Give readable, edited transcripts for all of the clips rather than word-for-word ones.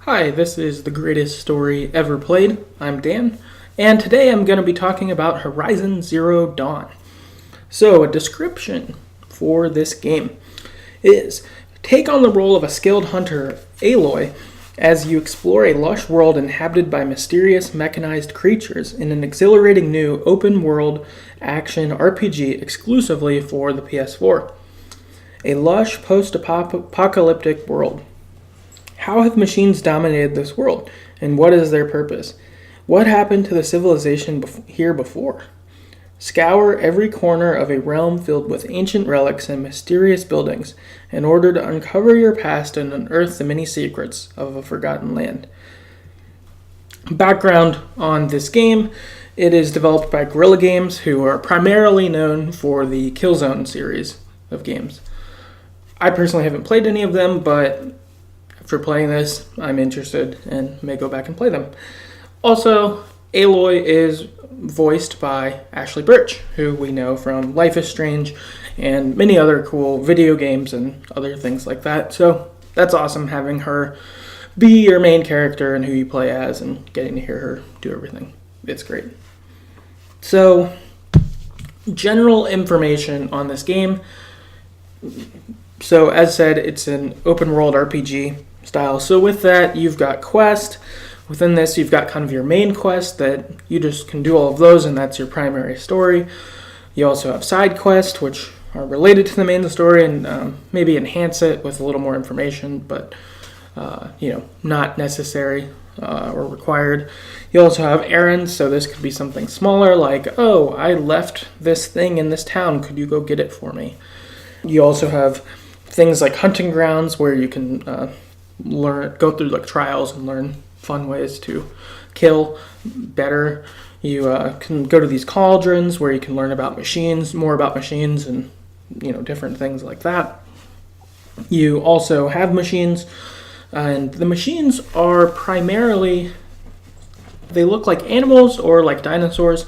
Hi, this is The Greatest Story Ever Played. I'm Dan, and today I'm going to be talking about Horizon Zero Dawn. So, a description for this game is take on the role of a skilled hunter, Aloy, as you explore a lush world inhabited by mysterious mechanized creatures in an exhilarating new open-world action RPG exclusively for the PS4. A lush post-apocalyptic world. How have machines dominated this world, and what is their purpose? What happened to the civilization here before? Scour every corner of a realm filled with ancient relics and mysterious buildings in order to uncover your past and unearth the many secrets of a forgotten land. Background on this game: it is developed by Guerrilla Games, who are primarily known for the Killzone series of games. I personally haven't played any of them, but after playing this, I'm interested and may go back and play them. Also, Aloy is voiced by Ashley Birch, who we know from Life is Strange and many other cool video games and other things like that. So that's awesome having her be your main character and who you play as and getting to hear her do everything. It's great. So, general information on this game. So, as said, it's an open world RPG style. So with that, you've got quest. Within this, you've got kind of your main quest that you just can do all of those, and that's your primary story. You also have side quests, which are related to the main story and maybe enhance it with a little more information, but not necessary or required. You also have errands, so this could be something smaller like, oh, I left this thing in this town, could you go get it for me? You also have things like hunting grounds where you can go through like trials and learn fun ways to kill better. You can go to these cauldrons where you can learn about machines, more about machines, and different things like that. You also have machines, and the machines are primarily, they look like animals or like dinosaurs,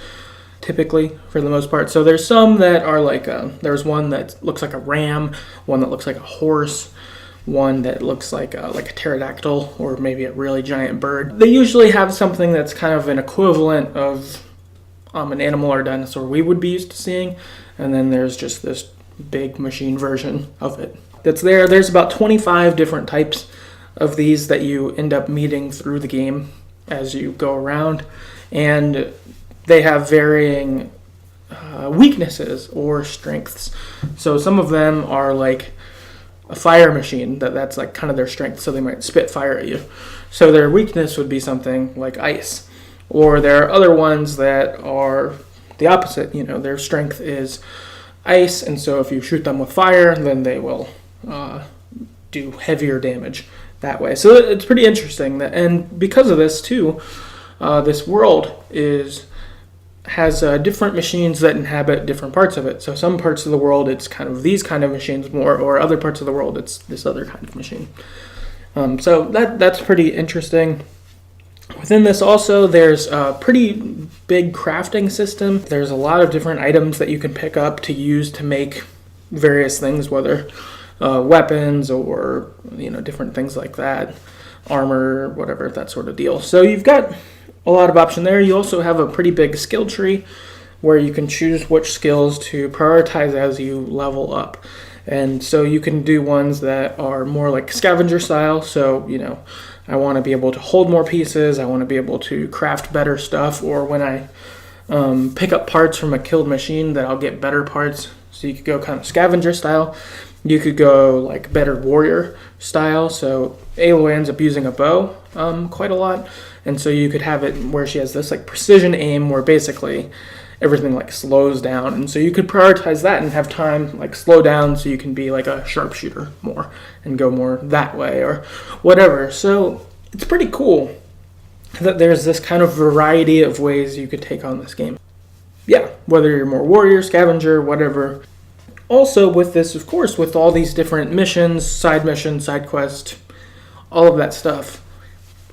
typically, for the most part. So there's some that are like, there's one that looks like a ram, one that looks like a horse, one that looks like a pterodactyl or maybe a really giant bird. They usually have something that's kind of an equivalent of an animal or dinosaur we would be used to seeing, and then there's just this big machine version of it that's there. There's about 25 different types of these that you end up meeting through the game as you go around, and they have varying weaknesses or strengths. So some of them are like a fire machine, that's like kind of their strength, so they might spit fire at you. So their weakness would be something like ice. Or there are other ones that are the opposite, their strength is ice, and so if you shoot them with fire, then they will do heavier damage that way. So it's pretty interesting, and because of this too, this world has different machines that inhabit different parts of it. So some parts of the world, it's kind of these kind of machines more, or other parts of the world, it's this other kind of machine. So that's pretty interesting. Within this also, there's a pretty big crafting system. There's a lot of different items that you can pick up to use to make various things, whether weapons or different things like that, armor, whatever, that sort of deal. So you've got a lot of option there. You also have a pretty big skill tree where you can choose which skills to prioritize as you level up. And so you can do ones that are more like scavenger style. So, I want to be able to hold more pieces. I want to be able to craft better stuff. Or when I pick up parts from a killed machine, that I'll get better parts. So you could go kind of scavenger style. You could go like better warrior style. So Aloy ends up using a bow quite a lot. And so you could have it where she has this like precision aim where basically everything like slows down. And so you could prioritize that and have time like slow down so you can be like a sharpshooter more and go more that way or whatever. So it's pretty cool that there's this kind of variety of ways you could take on this game. Yeah, whether you're more warrior, scavenger, whatever. Also with this, of course, with all these different missions, side quest, all of that stuff,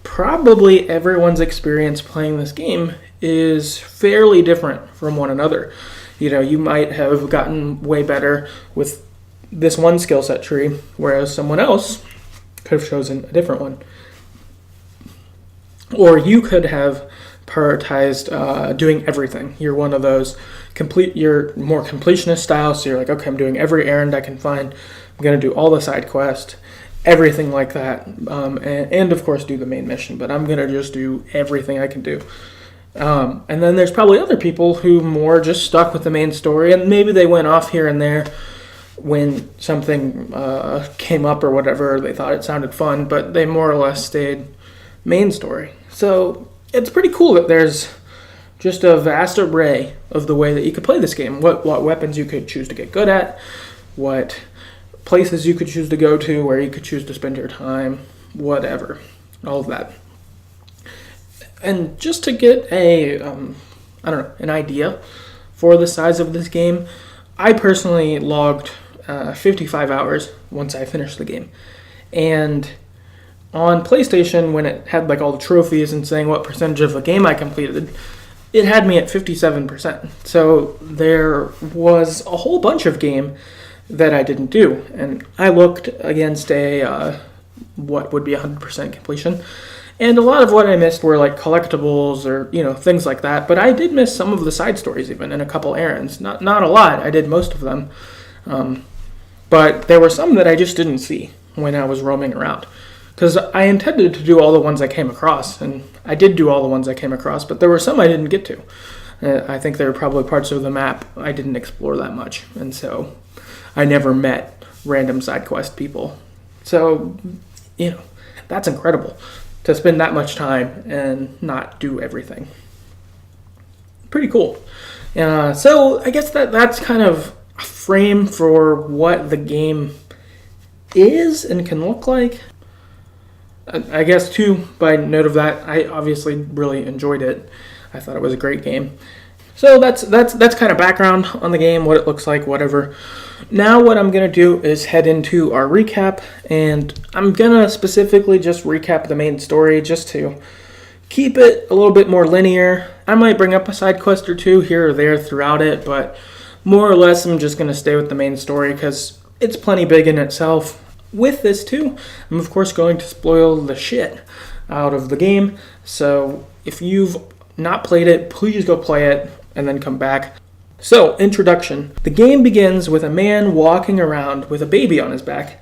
probably everyone's experience playing this game is fairly different from one another. You might have gotten way better with this one skill set tree, whereas someone else could have chosen a different one. Or you could have prioritized doing everything. You're one of those you're more completionist style, so you're like, okay, I'm doing every errand I can find. I'm going to do all the side quests, everything like that, and of course do the main mission, but I'm going to just do everything I can do. And then there's probably other people who more just stuck with the main story, and maybe they went off here and there when something came up or whatever, they thought it sounded fun, but they more or less stayed main story. So it's pretty cool that there's just a vast array of the way that you could play this game. What weapons you could choose to get good at, what places you could choose to go to, where you could choose to spend your time, whatever, all of that. And just to get an idea for the size of this game, I personally logged 55 hours once I finished the game. And on PlayStation, when it had like all the trophies and saying what percentage of the game I completed, it had me at 57%. So there was a whole bunch of game that I didn't do. And I looked against what would be 100% completion. And a lot of what I missed were like collectibles or, things like that. But I did miss some of the side stories even and a couple errands. Not a lot. I did most of them. But there were some that I just didn't see when I was roaming around. Because I intended to do all the ones I came across. And I did do all the ones I came across. But there were some I didn't get to. I think there were probably parts of the map I didn't explore that much. And so I never met random side quest people. So, that's incredible. To spend that much time and not do everything. Pretty cool. So I guess that's kind of a frame for what the game is and can look like. I guess too, by note of that, I obviously really enjoyed it. I thought it was a great game. So that's kind of background on the game, what it looks like, whatever. Now what I'm going to do is head into our recap, and I'm going to specifically just recap the main story just to keep it a little bit more linear. I might bring up a side quest or two here or there throughout it, but more or less I'm just going to stay with the main story because it's plenty big in itself. With this too, I'm of course going to spoil the shit out of the game, so if you've not played it, please go play it and then come back. So, introduction. The game begins with a man walking around with a baby on his back.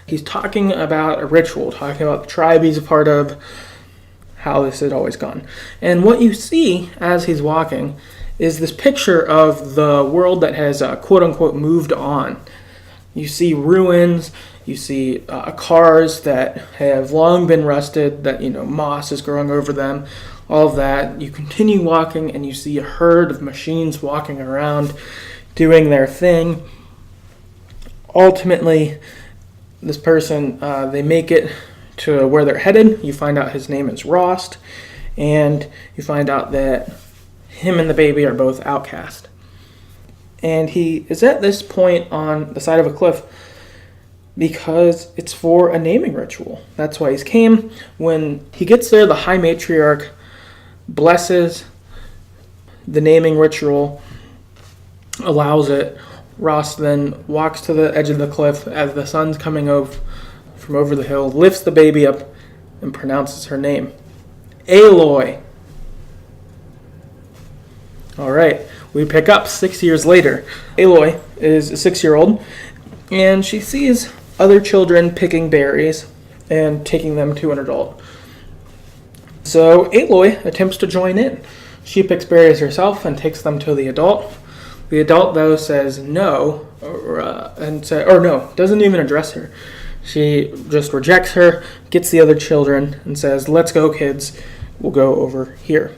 He's talking about a ritual, talking about the tribe he's a part of, how this had always gone. And what you see as he's walking is this picture of the world that has quote-unquote moved on. You see ruins, you see cars that have long been rusted, that, moss is growing over them, all of that. You continue walking and you see a herd of machines walking around doing their thing. Ultimately, this person, they make it to where they're headed. You find out his name is Rost, and you find out that him and the baby are both outcast. And he is at this point on the side of a cliff because it's for a naming ritual. That's why he's came. When he gets there, the High Matriarch blesses the naming ritual, allows it. Ross then walks to the edge of the cliff as the sun's coming from over the hill, lifts the baby up, and pronounces her name. Aloy. All right, we pick up 6 years later. Aloy is a 6-year-old, and she sees other children picking berries and taking them to an adult. So Aloy attempts to join in. She picks berries herself and takes them to the adult. The adult, though, says no, doesn't even address her. She just rejects her, gets the other children, and says, "Let's go, kids. We'll go over here."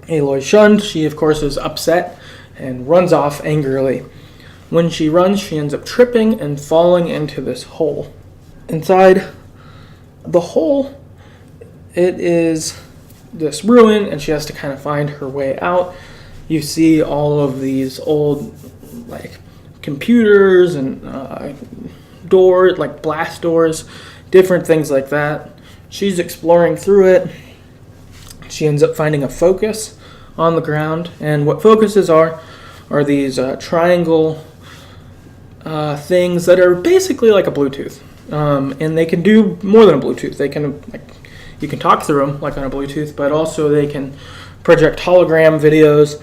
Aloy's shunned. She, of course, is upset and runs off angrily. When she runs, she ends up tripping and falling into this hole. Inside the hole, it is this ruin, and she has to kind of find her way out. You see all of these old, computers and doors, blast doors, different things like that. She's exploring through it. She ends up finding a focus on the ground, and what focuses are these triangle things that are basically like a Bluetooth. And they can do more than a Bluetooth. They can you can talk through them like on a Bluetooth, but also they can project hologram videos,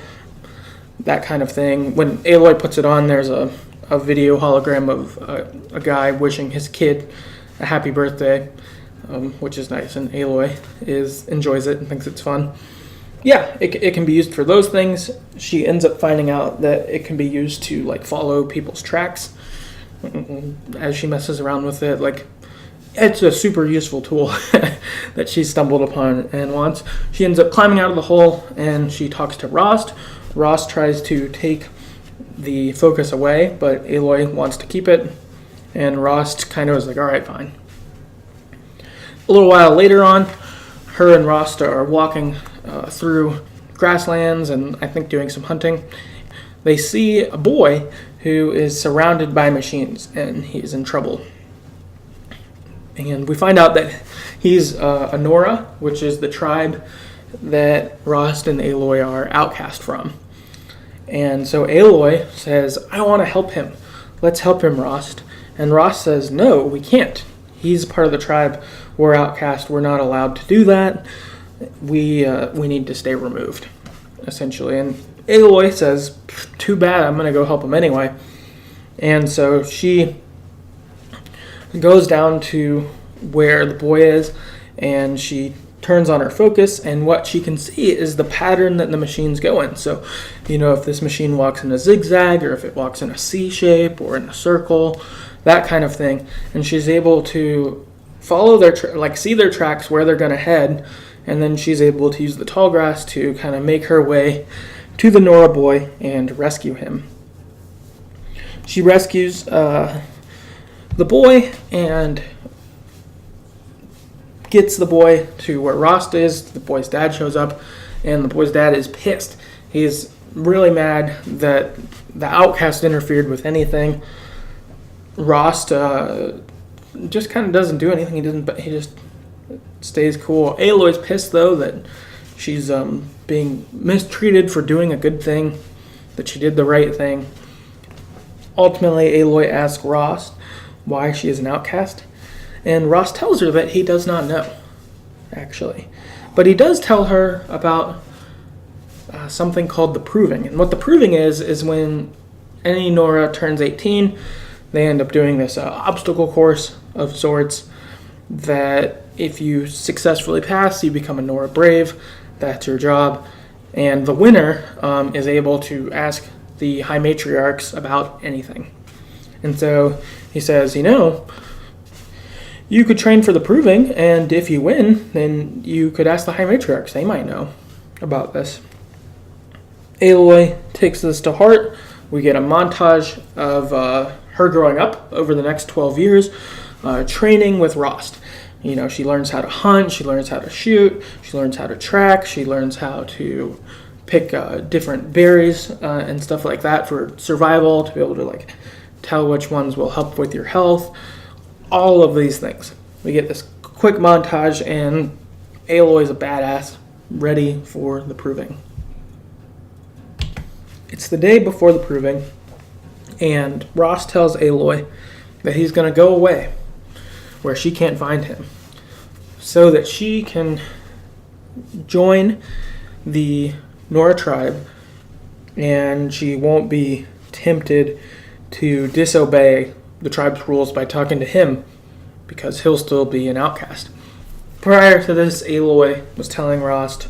that kind of thing. When Aloy puts it on, there's a video hologram of a guy wishing his kid a happy birthday, which is nice, and Aloy enjoys it and thinks it's fun. Yeah, it can be used for those things. She ends up finding out that it can be used to like follow people's tracks as she messes around with it. Like, it's a super useful tool that she stumbled upon and wants. She ends up climbing out of the hole and she talks to Rost. Rost tries to take the focus away, but Aloy wants to keep it, and Rost kind of is like, all right, fine. A little while later on, her and Rost are walking through grasslands and I think doing some hunting. They see a boy who is surrounded by machines and he's in trouble. And we find out that he's a Nora, which is the tribe that Rost and Aloy are outcast from. And so Aloy says, I want to help him. Let's help him, Rost. And Rost says, no, we can't. He's part of the tribe. We're outcast. We're not allowed to do that. We need to stay removed, essentially. And Aloy says, too bad, I'm going to go help him anyway. And so she goes down to where the boy is, and she turns on her focus, and what she can see is the pattern that the machines go in. So, if this machine walks in a zigzag, or if it walks in a C shape, or in a circle, that kind of thing. And she's able to follow their, see their tracks, where they're going to head, and then she's able to use the tall grass to kind of make her way to the Nora boy and rescue him. She rescues the boy and gets the boy to where Rost is. The boy's dad shows up, and the boy's dad is pissed. He's really mad that the outcast interfered with anything. Rost just kind of doesn't do anything. He just stays cool. Aloy's pissed though that she's being mistreated for doing a good thing, that she did the right thing. Ultimately, Aloy asks Rost why she is an outcast, and Rost tells her that he does not know, actually. But he does tell her about something called the Proving. And what the Proving is when any Nora turns 18, they end up doing this obstacle course of sorts that if you successfully pass, you become a Nora Brave. That's your job. And the winner is able to ask the High Matriarchs about anything. And so he says, you could train for the Proving, and if you win, then you could ask the High Matriarchs. They might know about this. Aloy takes this to heart. We get a montage of her growing up over the next 12 years, training with Rost. She learns how to hunt, she learns how to shoot, she learns how to track, she learns how to pick different berries and stuff like that for survival, to be able to tell which ones will help with your health. All of these things. We get this quick montage, and Aloy's a badass, ready for the Proving. It's the day before the Proving, and Rost tells Aloy that he's going to go away where she can't find him, so that she can join the Nora tribe, and she won't be tempted to disobey the tribe's rules by talking to him, because he'll still be an outcast. Prior to this, Aloy was telling Rost,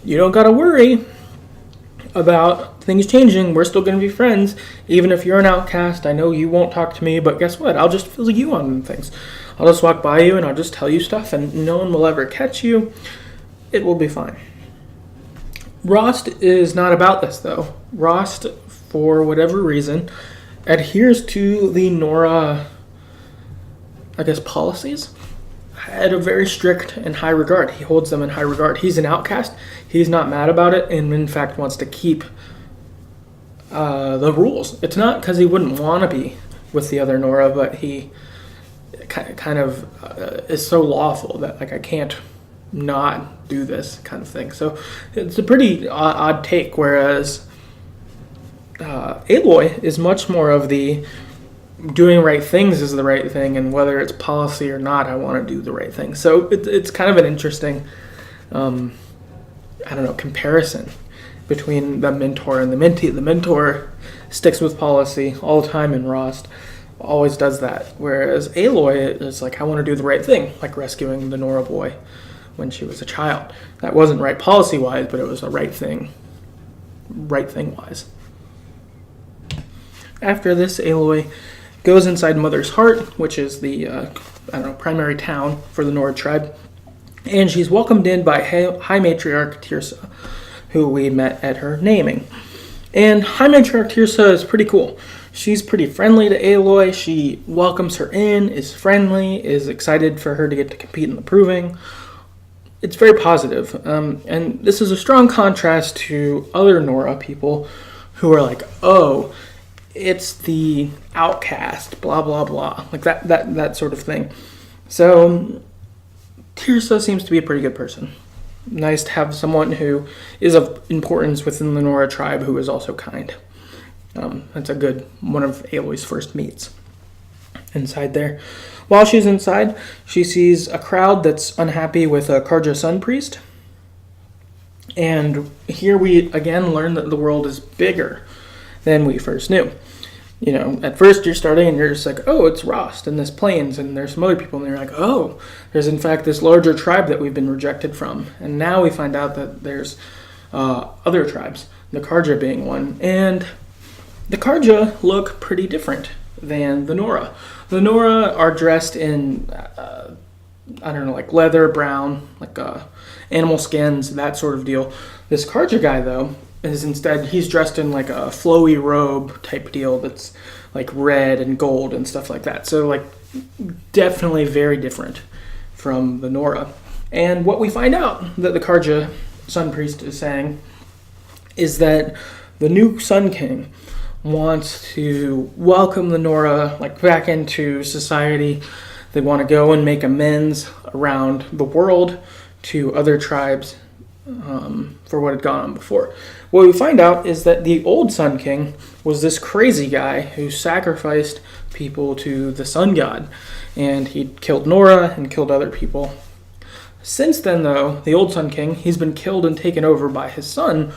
you don't gotta worry about things changing. We're still gonna be friends. Even if you're an outcast, I know you won't talk to me, but guess what? I'll just fill you on things. I'll just walk by you and I'll just tell you stuff, and no one will ever catch you. It will be fine. Rost is not about this, though. Rost, for whatever reason, adheres to the Nora, policies at a very strict and high regard. He holds them in high regard. He's an outcast. He's not mad about it, and in fact wants to keep the rules. It's not because he wouldn't want to be with the other Nora, but he kind of is so lawful that I can't not do this kind of thing. So it's a pretty odd take, whereas Aloy is much more of the doing right things is the right thing, and whether it's policy or not, I want to do the right thing. So it's kind of an interesting, comparison between the mentor and the mentee. The mentor sticks with policy all the time in Rost, always does that. Whereas Aloy is like, I want to do the right thing, like rescuing the Nora boy when she was a child. That wasn't right policy-wise, but it was the right thing wise. After this, Aloy goes inside Mother's Heart, which is the primary town for the Nora tribe, and she's welcomed in by High Matriarch Tirsa, who we met at her naming. And High Matriarch Tirsa is pretty cool. She's pretty friendly to Aloy. She welcomes her in, is friendly, is excited for her to get to compete in the proving. It's very positive. And this is a strong contrast to other Nora people who are like, oh, it's the outcast, blah, blah, blah. Like that sort of thing. So Tirsa seems to be a pretty good person. Nice to have someone who is of importance within the Nora tribe who is also kind. That's a good one of Aloy's first meets inside there. While she's inside, she sees a crowd that's unhappy with a Karja Sun Priest. And here we again learn that the world is bigger than we first knew. You know, at first you're starting and you're just like, oh, it's Rost and this plains and there's some other people, and you're like, oh, there's in fact this larger tribe that we've been rejected from. And now we find out that there's other tribes, the Karja being one. And the Karja look pretty different than the Nora. The Nora are dressed in, like leather, brown, like animal skins, that sort of deal. This Karja guy, though, is instead, he's dressed in like a flowy robe type deal that's like red and gold and stuff like that. So like definitely very different from the Nora. And what we find out that the Karja Sun Priest is saying is that the new Sun King wants to welcome the Nora like back into society. They want to go and make amends around the world to other tribes for what had gone on before. What we find out is that the old Sun King was this crazy guy who sacrificed people to the sun god, and he'd killed Nora and killed other people. Since then, though, the old Sun King, he's been killed and taken over by his son,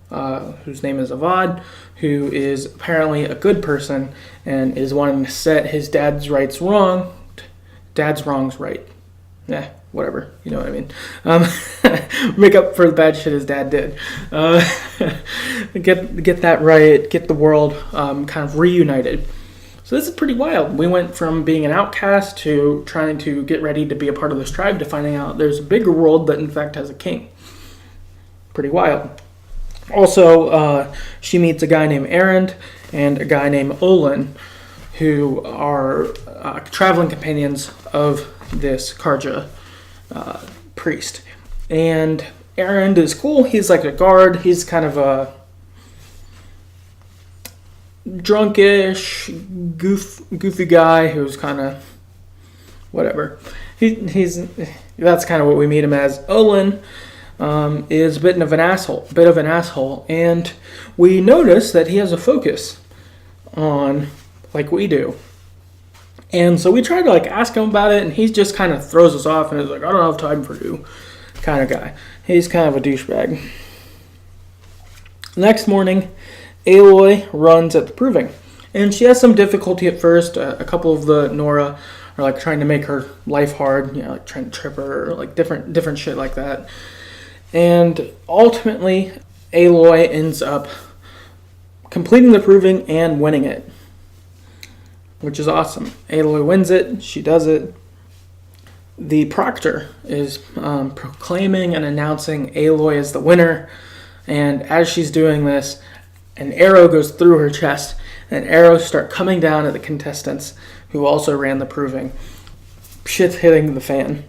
whose name is Avad, who is apparently a good person and is wanting to set his dad's wrongs right. Yeah, whatever, you know what I mean. Make up for the bad shit his dad did. Get that right, get the world kind of reunited. So this is pretty wild. We went from being an outcast to trying to get ready to be a part of this tribe to finding out there's a bigger world that in fact has a king. Pretty wild. Also, she meets a guy named Erend and a guy named Olin, who are traveling companions of this Karja priest. And Erend is cool. He's like a guard. He's kind of a drunkish, goofy guy who's kind of whatever. That's kind of what we meet him as. Olin is a bit of an asshole, and we notice that he has a focus on like we do. And so we try to like ask him about it, and he just kind of throws us off and is like, I don't have time for you, kind of guy. He's kind of a douchebag. Next morning, Aloy runs at the proving, and she has some difficulty at first. A couple of the Nora are like trying to make her life hard, like trying to trip her, or like different shit like that. And ultimately, Aloy ends up completing the proving and winning it, which is awesome. Aloy wins it. She does it. The proctor is proclaiming and announcing Aloy as the winner. And as she's doing this, an arrow goes through her chest, and arrows start coming down at the contestants who also ran the proving. Shit's hitting the fan.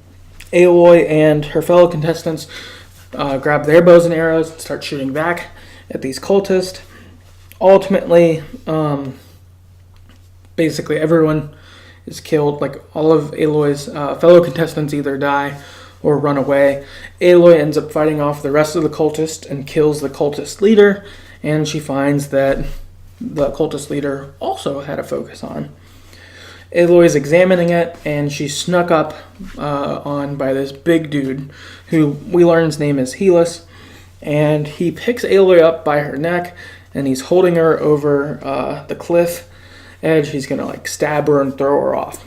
Aloy and her fellow contestants grab their bows and arrows and start shooting back at these cultists. Ultimately, basically everyone is killed. Like all of Aloy's fellow contestants either die or run away. Aloy ends up fighting off the rest of the cultists and kills the cultist leader, and she finds that the cultist leader also had a focus on. Aloy's examining it, and she's snuck up on by this big dude who we learn his name is Helis, and he picks Aloy up by her neck, and he's holding her over the cliff edge. He's gonna like stab her and throw her off.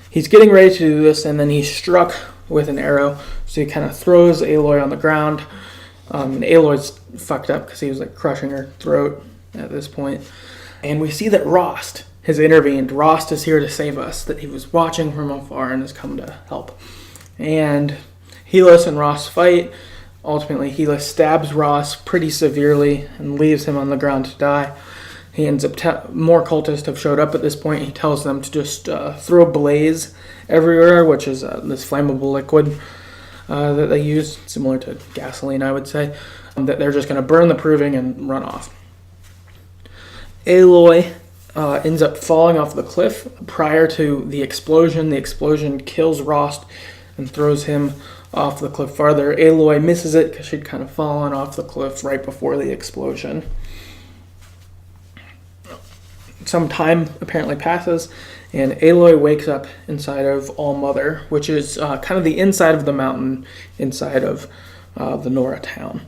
He's getting ready to do this, and then he's struck with an arrow, so he kind of throws Aloy on the ground. And Aloy's fucked up because he was like crushing her throat at this point. And we see that Rost has intervened. Rost is here to save us, that he was watching from afar and has come to help. And Helis and Rost fight. Ultimately, Helis stabs Rost pretty severely and leaves him on the ground to die. He ends up, more cultists have showed up at this point. He tells them to just throw blaze everywhere, which is this flammable liquid that they use, similar to gasoline, I would say, that they're just going to burn the proving and run off. Aloy ends up falling off the cliff prior to the explosion. The explosion kills Rost and throws him off the cliff farther. Aloy misses it because she'd kind of fallen off the cliff right before the explosion. Some time apparently passes, and Aloy wakes up inside of All-Mother, which is kind of the inside of the mountain inside of the Nora town.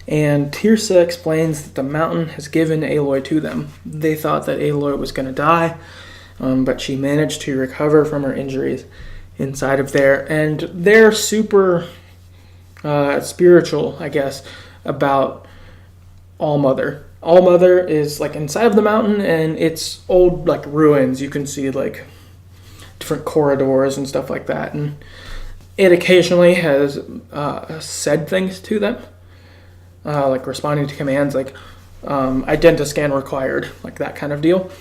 And Tirsa explains that the mountain has given Aloy to them. They thought that Aloy was going to die, but she managed to recover from her injuries inside of there. And they're super spiritual, I guess, about All-Mother. All-Mother is like inside of the mountain, and it's old like ruins. You can see like different corridors and stuff like that. And it occasionally has said things to them, like responding to commands, like identiscan required, like that kind of deal.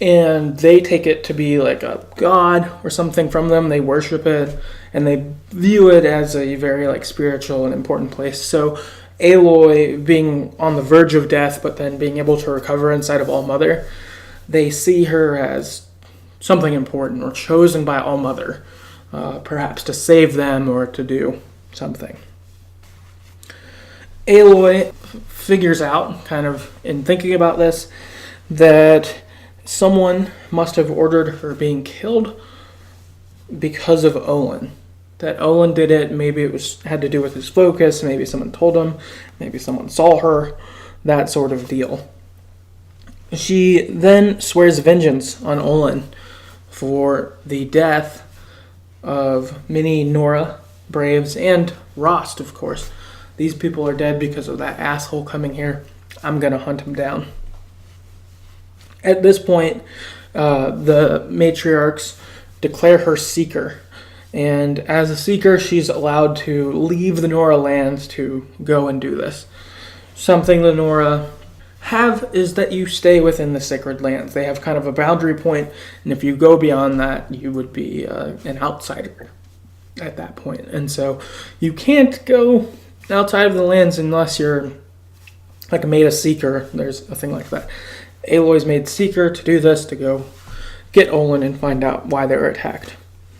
And they take it to be like a god or something from them. They worship it, and they view it as a very like spiritual and important place. So Aloy being on the verge of death, but then being able to recover inside of All-Mother, they see her as something important or chosen by All-Mother, perhaps to save them or to do something. Aloy figures out, kind of in thinking about this, that someone must have ordered her being killed because of Olin. That Olin did it. Maybe it had to do with his focus. Maybe someone told him. Maybe someone saw her. That sort of deal. She then swears vengeance on Olin for the death of many Nora Braves and Rost, of course. These people are dead because of that asshole coming here. I'm going to hunt him down. At this point, the matriarchs declare her seeker. And as a seeker, she's allowed to leave the Nora lands to go and do this. Something the Nora have is that you stay within the sacred lands. They have kind of a boundary point, and if you go beyond that, you would be an outsider at that point. And so you can't go outside of the lands unless you're like made a seeker. There's a thing like that. Aloy's made seeker to do this, to go get Olin and find out why they were attacked.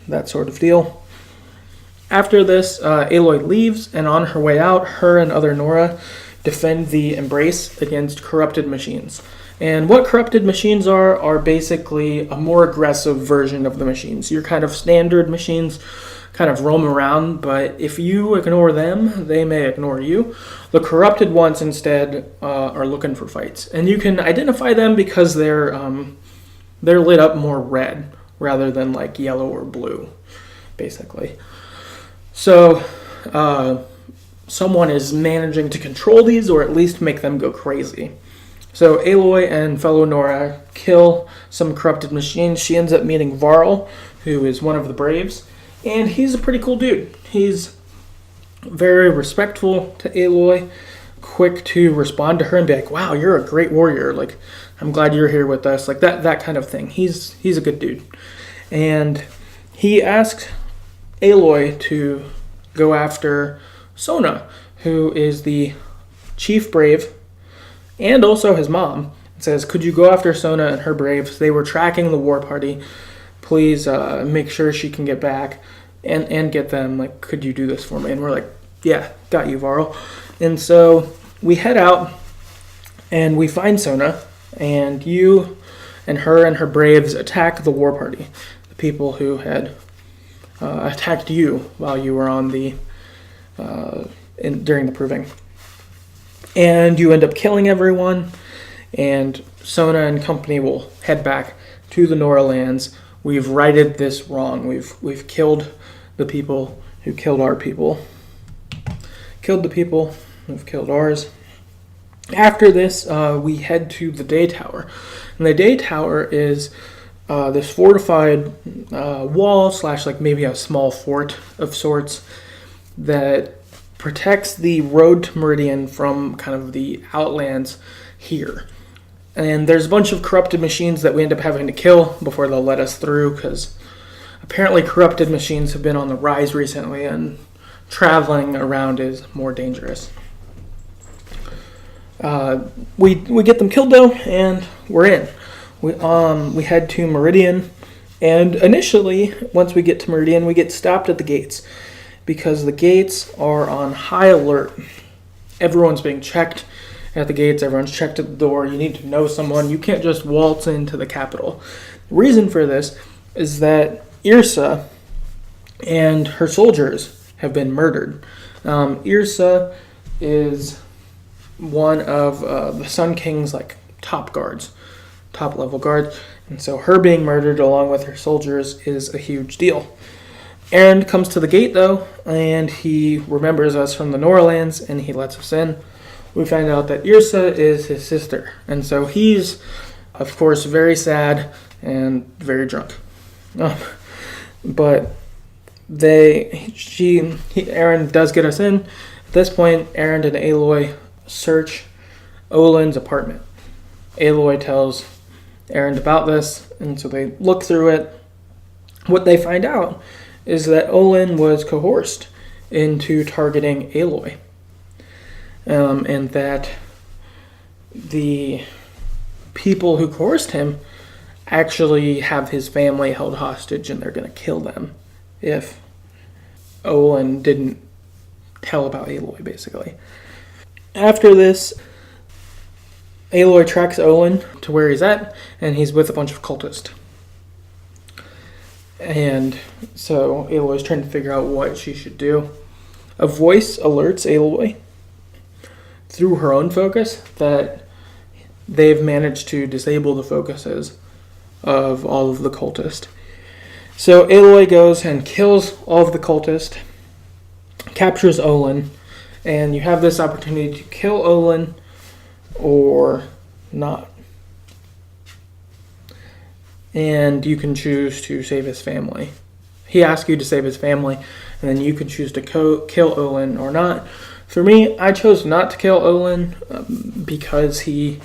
That sort of deal. After this, Aloy leaves, and on her way out, her and other Nora defend the Embrace against corrupted machines. And what corrupted machines are basically a more aggressive version of the machines. Your kind of standard machines kind of roam around, but if you ignore them, they may ignore you. The corrupted ones instead are looking for fights. And you can identify them because they're lit up more red rather than like yellow or blue, basically. So someone is managing to control these, or at least make them go crazy. So Aloy and fellow Nora kill some corrupted machines. She ends up meeting Varl, who is one of the Braves, and he's a pretty cool dude. He's very respectful to Aloy, quick to respond to her and be like, wow, you're a great warrior. Like, I'm glad you're here with us. Like that kind of thing. He's a good dude. And he asks Aloy to go after Sona, who is the chief brave, and also his mom. It says, could you go after Sona and her braves? They were tracking the war party. Please make sure she can get back and get them. Like, could you do this for me? And we're like, yeah, got you, Varl. And so we head out and we find Sona, and you and her braves attack the war party, the people who had attacked you while you were on the during the proving. And you end up killing everyone, and Sona and company will head back to the Nora lands. We've righted this wrong. We've killed the people who killed our people. Killed the people who've killed ours. After this, we head to the Day Tower. And the Day Tower is this fortified wall / like maybe a small fort of sorts that protects the road to Meridian from kind of the outlands here. And there's a bunch of corrupted machines that we end up having to kill before they'll let us through, because apparently corrupted machines have been on the rise recently, and traveling around is more dangerous. We get them killed though, and we're in. We head to Meridian, and initially, once we get to Meridian, we get stopped at the gates, because the gates are on high alert. Everyone's being checked at the gates, everyone's checked at the door. You need to know someone. You can't just waltz into the capital. The reason for this is that Yrsa and her soldiers have been murdered. Yrsa is one of the Sun King's top level guards, and so her being murdered along with her soldiers is a huge deal. Erend comes to the gate though, and he remembers us from the Norlands, and he lets us in. We find out that Yrsa is his sister, and so he's, of course, very sad and very drunk. But Erend does get us in. At this point, Erend and Aloy search Olin's apartment. Aloy tells Erend about this, and so they look through it. What they find out is that Olin was coerced into targeting Aloy. And that the people who coerced him actually have his family held hostage, and they're going to kill them if Olin didn't tell about Aloy, basically. After this, Aloy tracks Olin to where he's at, and he's with a bunch of cultists. And so Aloy's trying to figure out what she should do. A voice alerts Aloy through her own focus that they've managed to disable the focuses of all of the cultists. So Aloy goes and kills all of the cultists, captures Olin, and you have this opportunity to kill Olin or not. And you can choose to save his family. He asks you to save his family, and then you can choose to kill Olin or not. For me, I chose not to kill Olin because he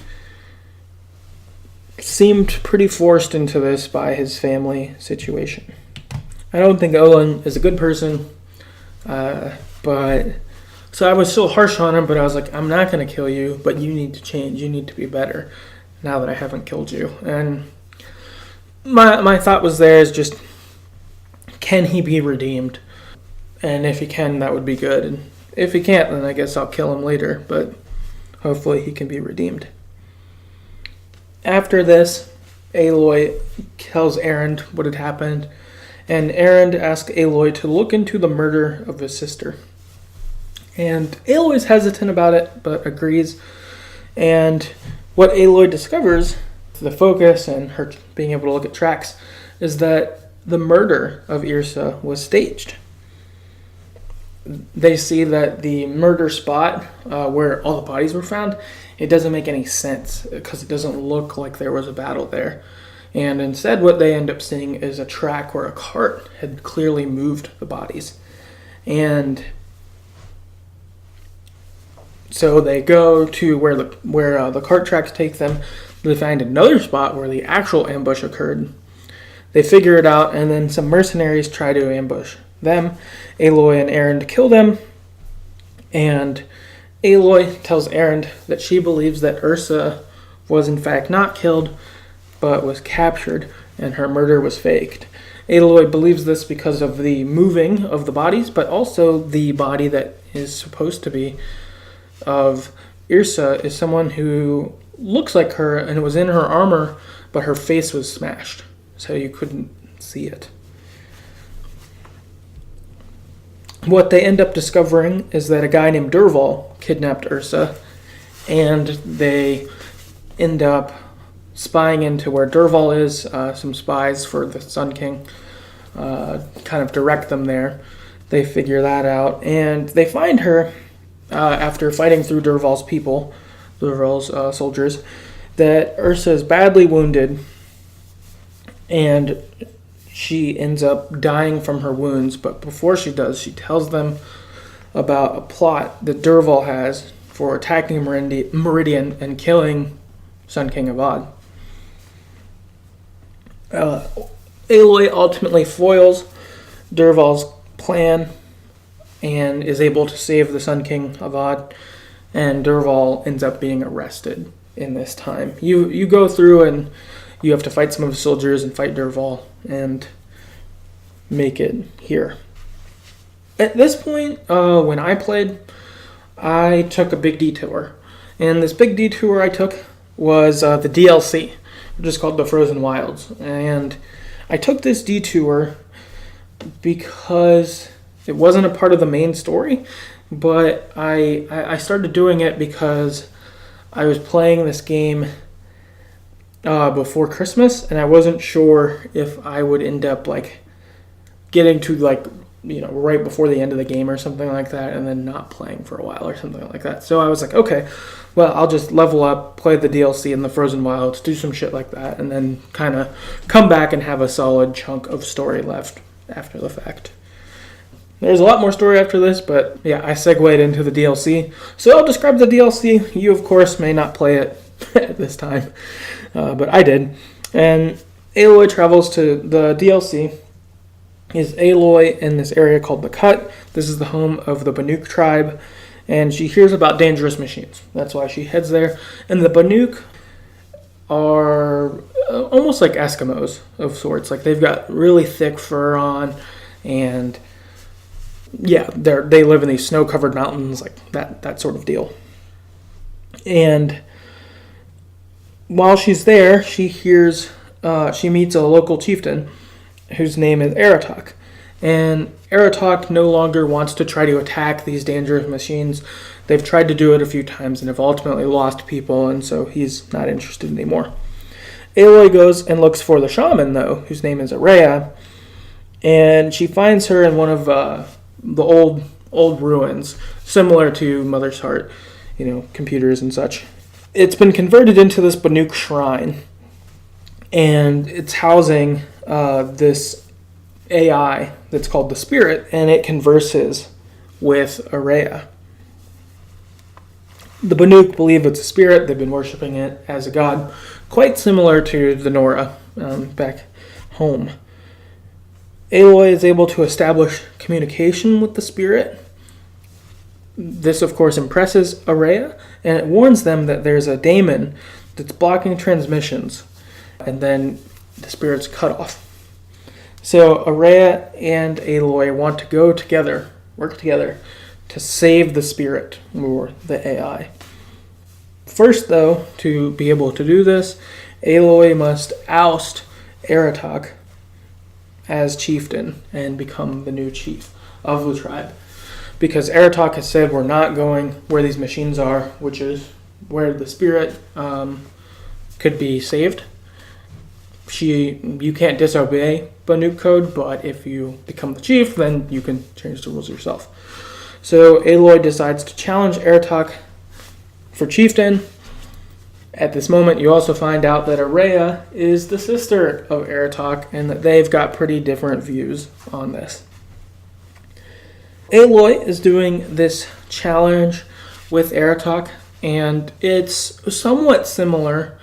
seemed pretty forced into this by his family situation. I don't think Olin is a good person, but so I was still harsh on him, but I was like, I'm not going to kill you, but you need to change. You need to be better now that I haven't killed you. And my thought was there is just, can he be redeemed? And if he can, that would be good. And if he can't, then I guess I'll kill him later, but hopefully he can be redeemed. After this, Aloy tells Erend what had happened, and Erend asks Aloy to look into the murder of his sister. And Aloy's hesitant about it, but agrees. And what Aloy discovers, the focus and her being able to look at tracks, is that the murder of Yrsa was staged. They see that the murder spot where all the bodies were found, it doesn't make any sense because it doesn't look like there was a battle there. And instead what they end up seeing is a track where a cart had clearly moved the bodies. And so they go to where the cart tracks take them. They find another spot where the actual ambush occurred. They figure it out, and then some mercenaries try to ambush them. Aloy and Erend kill them, and Aloy tells Erend that she believes that Yrsa was in fact not killed, but was captured, and her murder was faked. Aloy believes this because of the moving of the bodies, but also the body that is supposed to be of Yrsa is someone who looks like her and was in her armor, but her face was smashed, so you couldn't see it. What they end up discovering is that a guy named Dervahl kidnapped Ursa, and they end up spying into where Dervahl is. Some spies for the Sun King kind of direct them there. They figure that out, and they find her after fighting through Dervahl's soldiers, that Ursa is badly wounded, and she ends up dying from her wounds. But before she does, she tells them about a plot that Dervahl has for attacking Meridian and killing Sun King Avad. Aloy ultimately foils Dervahl's plan and is able to save the Sun King Avad, and Dervahl ends up being arrested in this time. You go through and you have to fight some of his soldiers and fight Dervahl and make it here. At this point, when I played, I took a big detour. And this big detour I took was the DLC, which is called The Frozen Wilds. And I took this detour because it wasn't a part of the main story, but I started doing it because I was playing this game before Christmas, and I wasn't sure if I would end up getting to right before the end of the game or something like that, and then not playing for a while or something like that. So I was like, okay, well, I'll just level up, play the DLC in the Frozen Wilds, do some shit like that, and then kind of come back and have a solid chunk of story left after the fact. There's a lot more story after this, but yeah, I segued into the DLC. So I'll describe the DLC. You, of course, may not play it at this time, but I did. And Aloy travels to the DLC. Is Aloy in this area called the Cut. This is the home of the Banuk tribe, and she hears about dangerous machines. That's why she heads there. And the Banuk are almost like Eskimos of sorts. Like, they've got really thick fur on, and yeah, they live in these snow-covered mountains, like that sort of deal. And while she's there, she meets a local chieftain whose name is Aratok. And Aratok no longer wants to try to attack these dangerous machines. They've tried to do it a few times and have ultimately lost people, and so he's not interested anymore. Aloy goes and looks for the shaman, though, whose name is Araya, and she finds her in one of the old ruins, similar to Mother's Heart, computers and such. It's been converted into this Banuk shrine, and it's housing this AI that's called the Spirit, and it converses with Araya. The Banuk believe it's a spirit. They've been worshipping it as a god, quite similar to the Nora back home. Aloy is able to establish communication with the Spirit. This, of course, impresses Araya, and it warns them that there's a daemon that's blocking transmissions, and then the Spirit's cut off. So Araya and Aloy want to work together, to save the Spirit, or the AI. First, though, to be able to do this, Aloy must oust Aratok as chieftain and become the new chief of the tribe. Because Aratok has said, we're not going where these machines are, which is where the Spirit could be saved. You can't disobey Banuk code, but if you become the chief, then you can change the rules yourself. So Aloy decides to challenge Aratok for chieftain. At this moment, you also find out that Araya is the sister of Aratok, and that they've got pretty different views on this. Aloy is doing this challenge with Aratok, and it's somewhat similar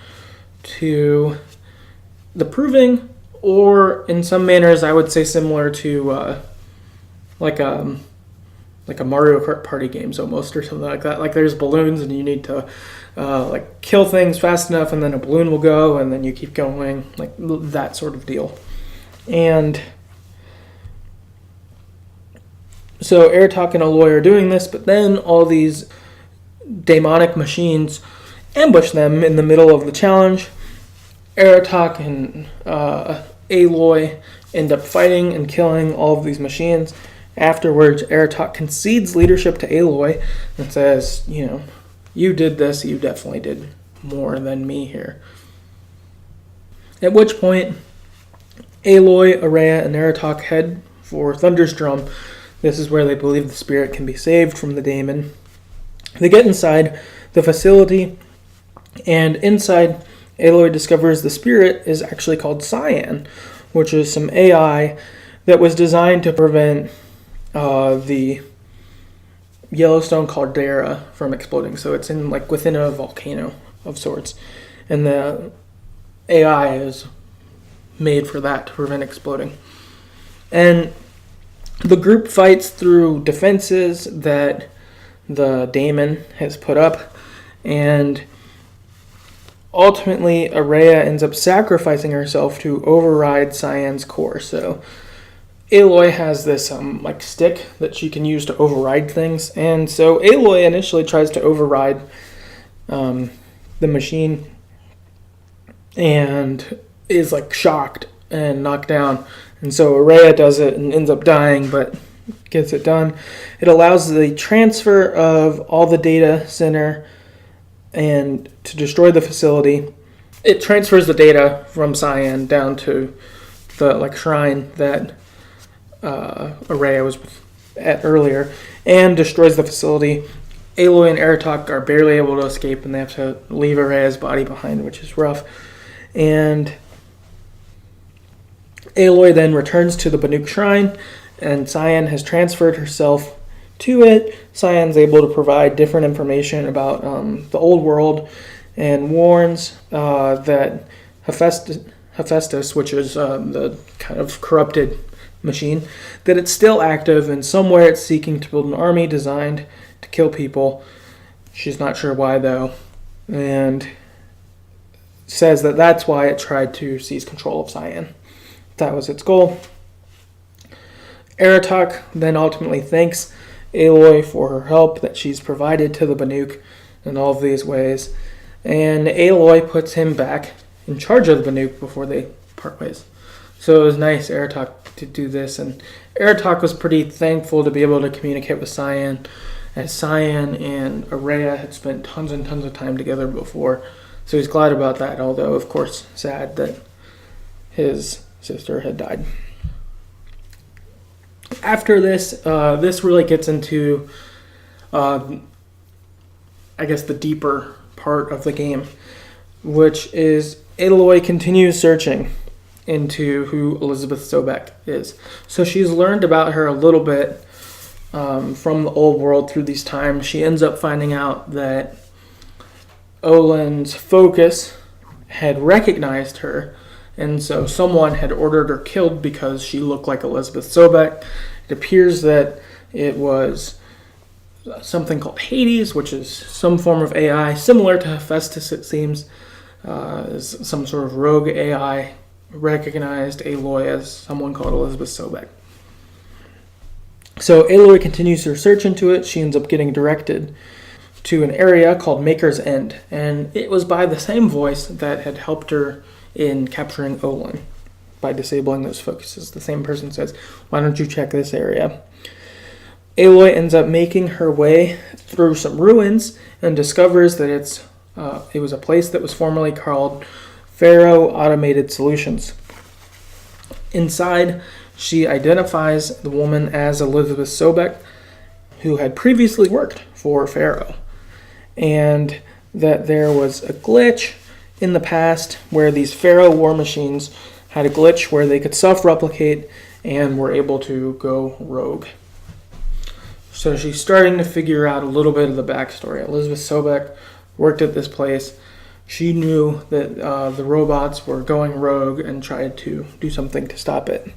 to the Proving, or in some manners, I would say similar to like a Mario Kart party games almost, or something like that. Like, there's balloons, and you need to kill things fast enough, and then a balloon will go, and then you keep going, like that sort of deal. And so Aratok and Aloy are doing this, but then all these demonic machines ambush them in the middle of the challenge, Aratok and Aloy end up fighting and killing all of these machines. Afterwards, Aratok concedes leadership to Aloy and says, you did this, you definitely did more than me here. At which point, Aloy, Araya, and Aratok head for Thunder's Drum. This is where they believe the spirit can be saved from the daemon. They get inside the facility, and inside, Aloy discovers the spirit is actually called Cyan, which is some AI that was designed to prevent the Yellowstone caldera from exploding. So it's within a volcano of sorts, and the AI is made for that to prevent exploding. And the group fights through defenses that the daemon has put up, and ultimately Araya ends up sacrificing herself to override Cyan's core. So Aloy has this stick that she can use to override things, and so Aloy initially tries to override the machine and is shocked and knocked down, and so Araya does it and ends up dying, but gets it done. It allows the transfer of all the data center and to destroy the facility. It transfers the data from Cyan down to the shrine that Araya was at earlier, and destroys the facility. Aloy and Aratok are barely able to escape, and they have to leave Araya's body behind, which is rough. And Aloy then returns to the Banuk Shrine, and Cyan has transferred herself to it. Cyan's able to provide different information about the old world, and warns that Hephaestus, which is the kind of corrupted machine, that it's still active, and somewhere it's seeking to build an army designed to kill people. She's not sure why, though, and says that that's why it tried to seize control of Cyan. That was its goal. Aratok then ultimately thanks Aloy for her help that she's provided to the Banuk in all of these ways, and Aloy puts him back in charge of the Banuk before they part ways. So it was nice, Aratok, to do this, and Aratok was pretty thankful to be able to communicate with Cyan, as Cyan and Araya had spent tons and tons of time together before, so he's glad about that, although, of course, sad that his sister had died. After this, this really gets into, the deeper part of the game, which is Aloy continues searching into who Elizabeth Sobek is. So she's learned about her a little bit from the old world through these times. She ends up finding out that Olin's focus had recognized her, and so someone had ordered her killed because she looked like Elizabeth Sobek. It appears that it was something called Hades, which is some form of AI, similar to Hephaestus, it seems. Some sort of rogue AI recognized Aloy as someone called Elizabeth Sobek. So Aloy continues her search into it. She ends up getting directed to an area called Maker's End, and it was by the same voice that had helped her in capturing Olin by disabling those focuses. The same person says, why don't you check this area? Aloy ends up making her way through some ruins and discovers that it was a place that was formerly called Pharaoh Automated Solutions. Inside, she identifies the woman as Elizabeth Sobek, who had previously worked for Pharaoh, and that there was a glitch in the past where these Pharaoh war machines had a glitch where they could self-replicate and were able to go rogue. So she's starting to figure out a little bit of the backstory. Elizabeth Sobek worked at this place. She knew that the robots were going rogue and tried to do something to stop it.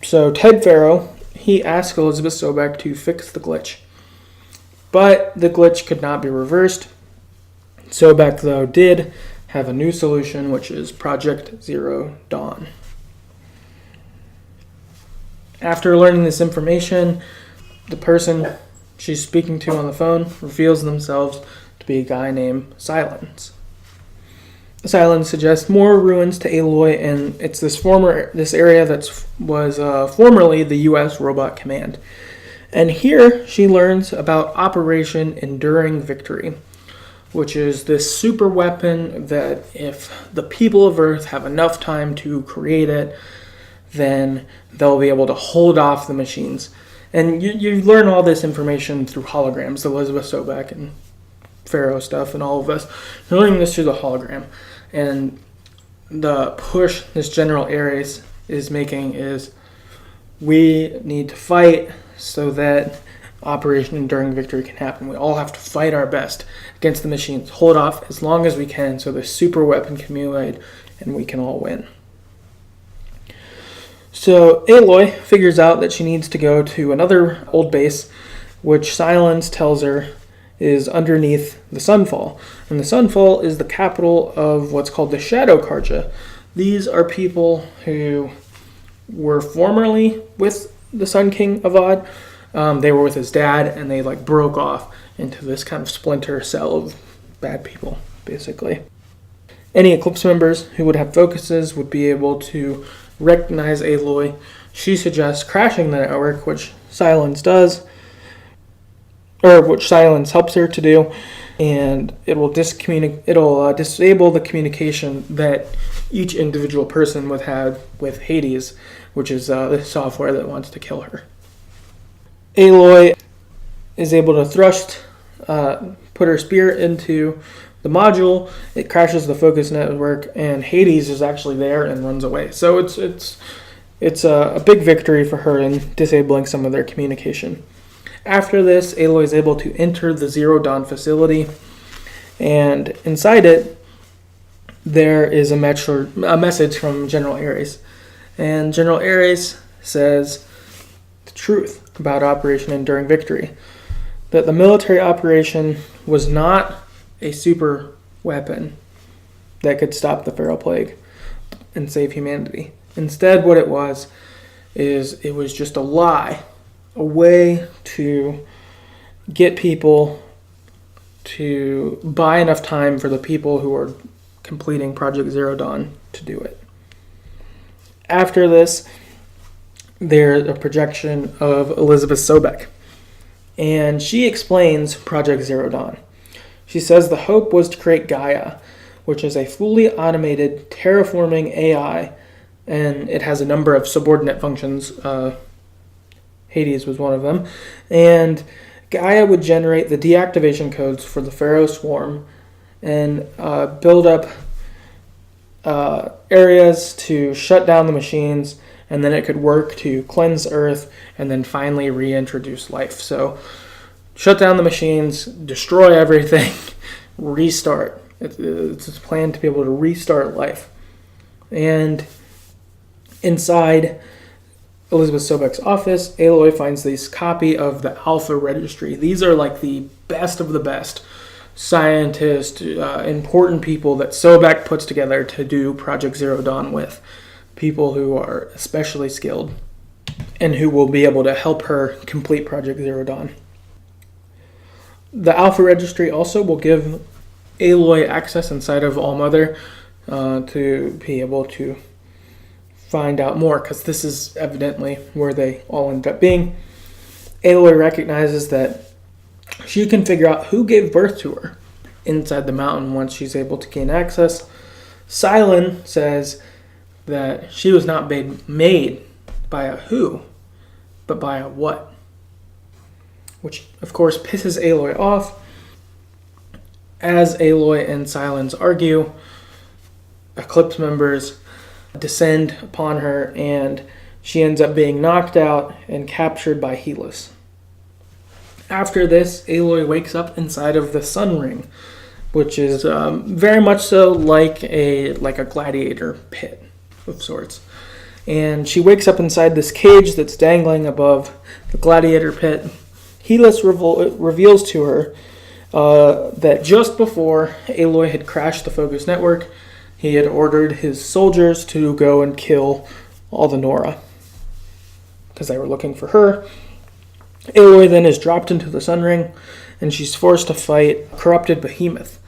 So Ted Pharaoh, he asked Elizabeth Sobek to fix the glitch. But the glitch could not be reversed. Sobek, though, did have a new solution, which is Project Zero Dawn. After learning this information, the person she's speaking to on the phone reveals themselves to be a guy named Silence. Sylens suggests more ruins to Aloy, and it's this area that was formerly the U.S. Robot Command. And here she learns about Operation Enduring Victory, which is this super weapon that if the people of Earth have enough time to create it, then they'll be able to hold off the machines. And you learn all this information through holograms, Elizabeth Sobek and Pharaoh stuff and all of us. You're learning this through the hologram. And the push this General Ares is making is we need to fight so that Operation Enduring Victory can happen. We all have to fight our best against the machines, hold off as long as we can so the super weapon can be made and we can all win. So Aloy figures out that she needs to go to another old base, which Sylens tells her is underneath the Sunfall. And the Sunfall is the capital of what's called the Shadow Carja. These are people who were formerly with the Sun King Avad. They were with his dad, and they broke off into this kind of splinter cell of bad people, basically. Any Eclipse members who would have focuses would be able to recognize Aloy. She suggests crashing the network, which Sylens does, or which Sylens helps her to do, and it'll disable the communication that each individual person would have with Hades, which is the software that wants to kill her. Aloy is able to put her spear into the module. It crashes the focus network, and Hades is actually there and runs away. So it's a big victory for her in disabling some of their communication. After this, Aloy is able to enter the Zero Dawn facility, and inside it, there is a message from General Ares. And General Ares says the truth about Operation Enduring Victory, that the military operation was not a super weapon that could stop the Feral Plague and save humanity. Instead, what it was just a lie, a way to get people to buy enough time for the people who are completing Project Zero Dawn to do it. After this, there's a projection of Elizabeth Sobek, and she explains Project Zero Dawn. She says the hope was to create Gaia, which is a fully automated terraforming AI, and it has a number of subordinate functions. Hades was one of them. And Gaia would generate the deactivation codes for the Pharaoh swarm and build up areas to shut down the machines, and then it could work to cleanse Earth and then finally reintroduce life. So shut down the machines, destroy everything, restart. It's planned to be able to restart life. And inside Elizabeth Sobek's office, Aloy finds this copy of the Alpha Registry. These are the best of the best scientists, important people that Sobek puts together to do Project Zero Dawn with. People who are especially skilled and who will be able to help her complete Project Zero Dawn. The Alpha Registry also will give Aloy access inside of Allmother to be able to find out more, because this is evidently where they all end up being. Aloy recognizes that she can figure out who gave birth to her inside the mountain once she's able to gain access. Sylens says that she was not made by a who, but by a what. Which, of course, pisses Aloy off. As Aloy and Sylens argue, Eclipse members descend upon her, and she ends up being knocked out and captured by Helis. After this, Aloy wakes up inside of the Sun Ring, which is very much so like a gladiator pit of sorts. And she wakes up inside this cage that's dangling above the gladiator pit. Helis reveals to her that just before Aloy had crashed the Focus Network, he had ordered his soldiers to go and kill all the Nora, because they were looking for her. Aloy then is dropped into the Sun Ring, and she's forced to fight a corrupted behemoth.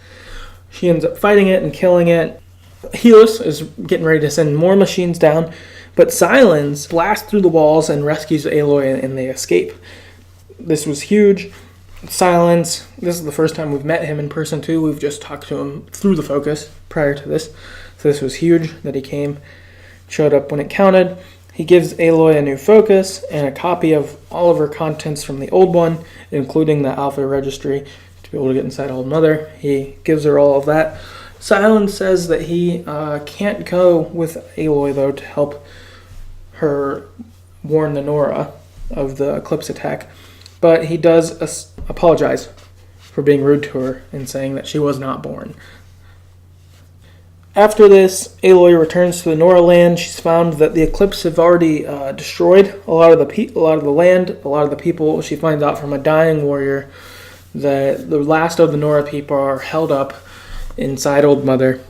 She ends up fighting it and killing it, Helios is getting ready to send more machines down, but Silence blasts through the walls and rescues Aloy, and they escape. This was huge. Silence, this is the first time we've met him in person too. We've just talked to him through the focus prior to this. So this was huge that he came, showed up when it counted. He gives Aloy a new focus and a copy of all of her contents from the old one, including the Alpha registry, to be able to get inside Old Mother. He gives her all of that. Silence says that he can't go with Aloy, though, to help her warn the Nora of the Eclipse attack. But he does apologize for being rude to her and saying that she was not born. After this, Aloy returns to the Nora land. She's found that the Eclipse have already destroyed a lot of the land, a lot of the people. She finds out from a dying warrior that the last of the Nora people are held up inside Old Mother.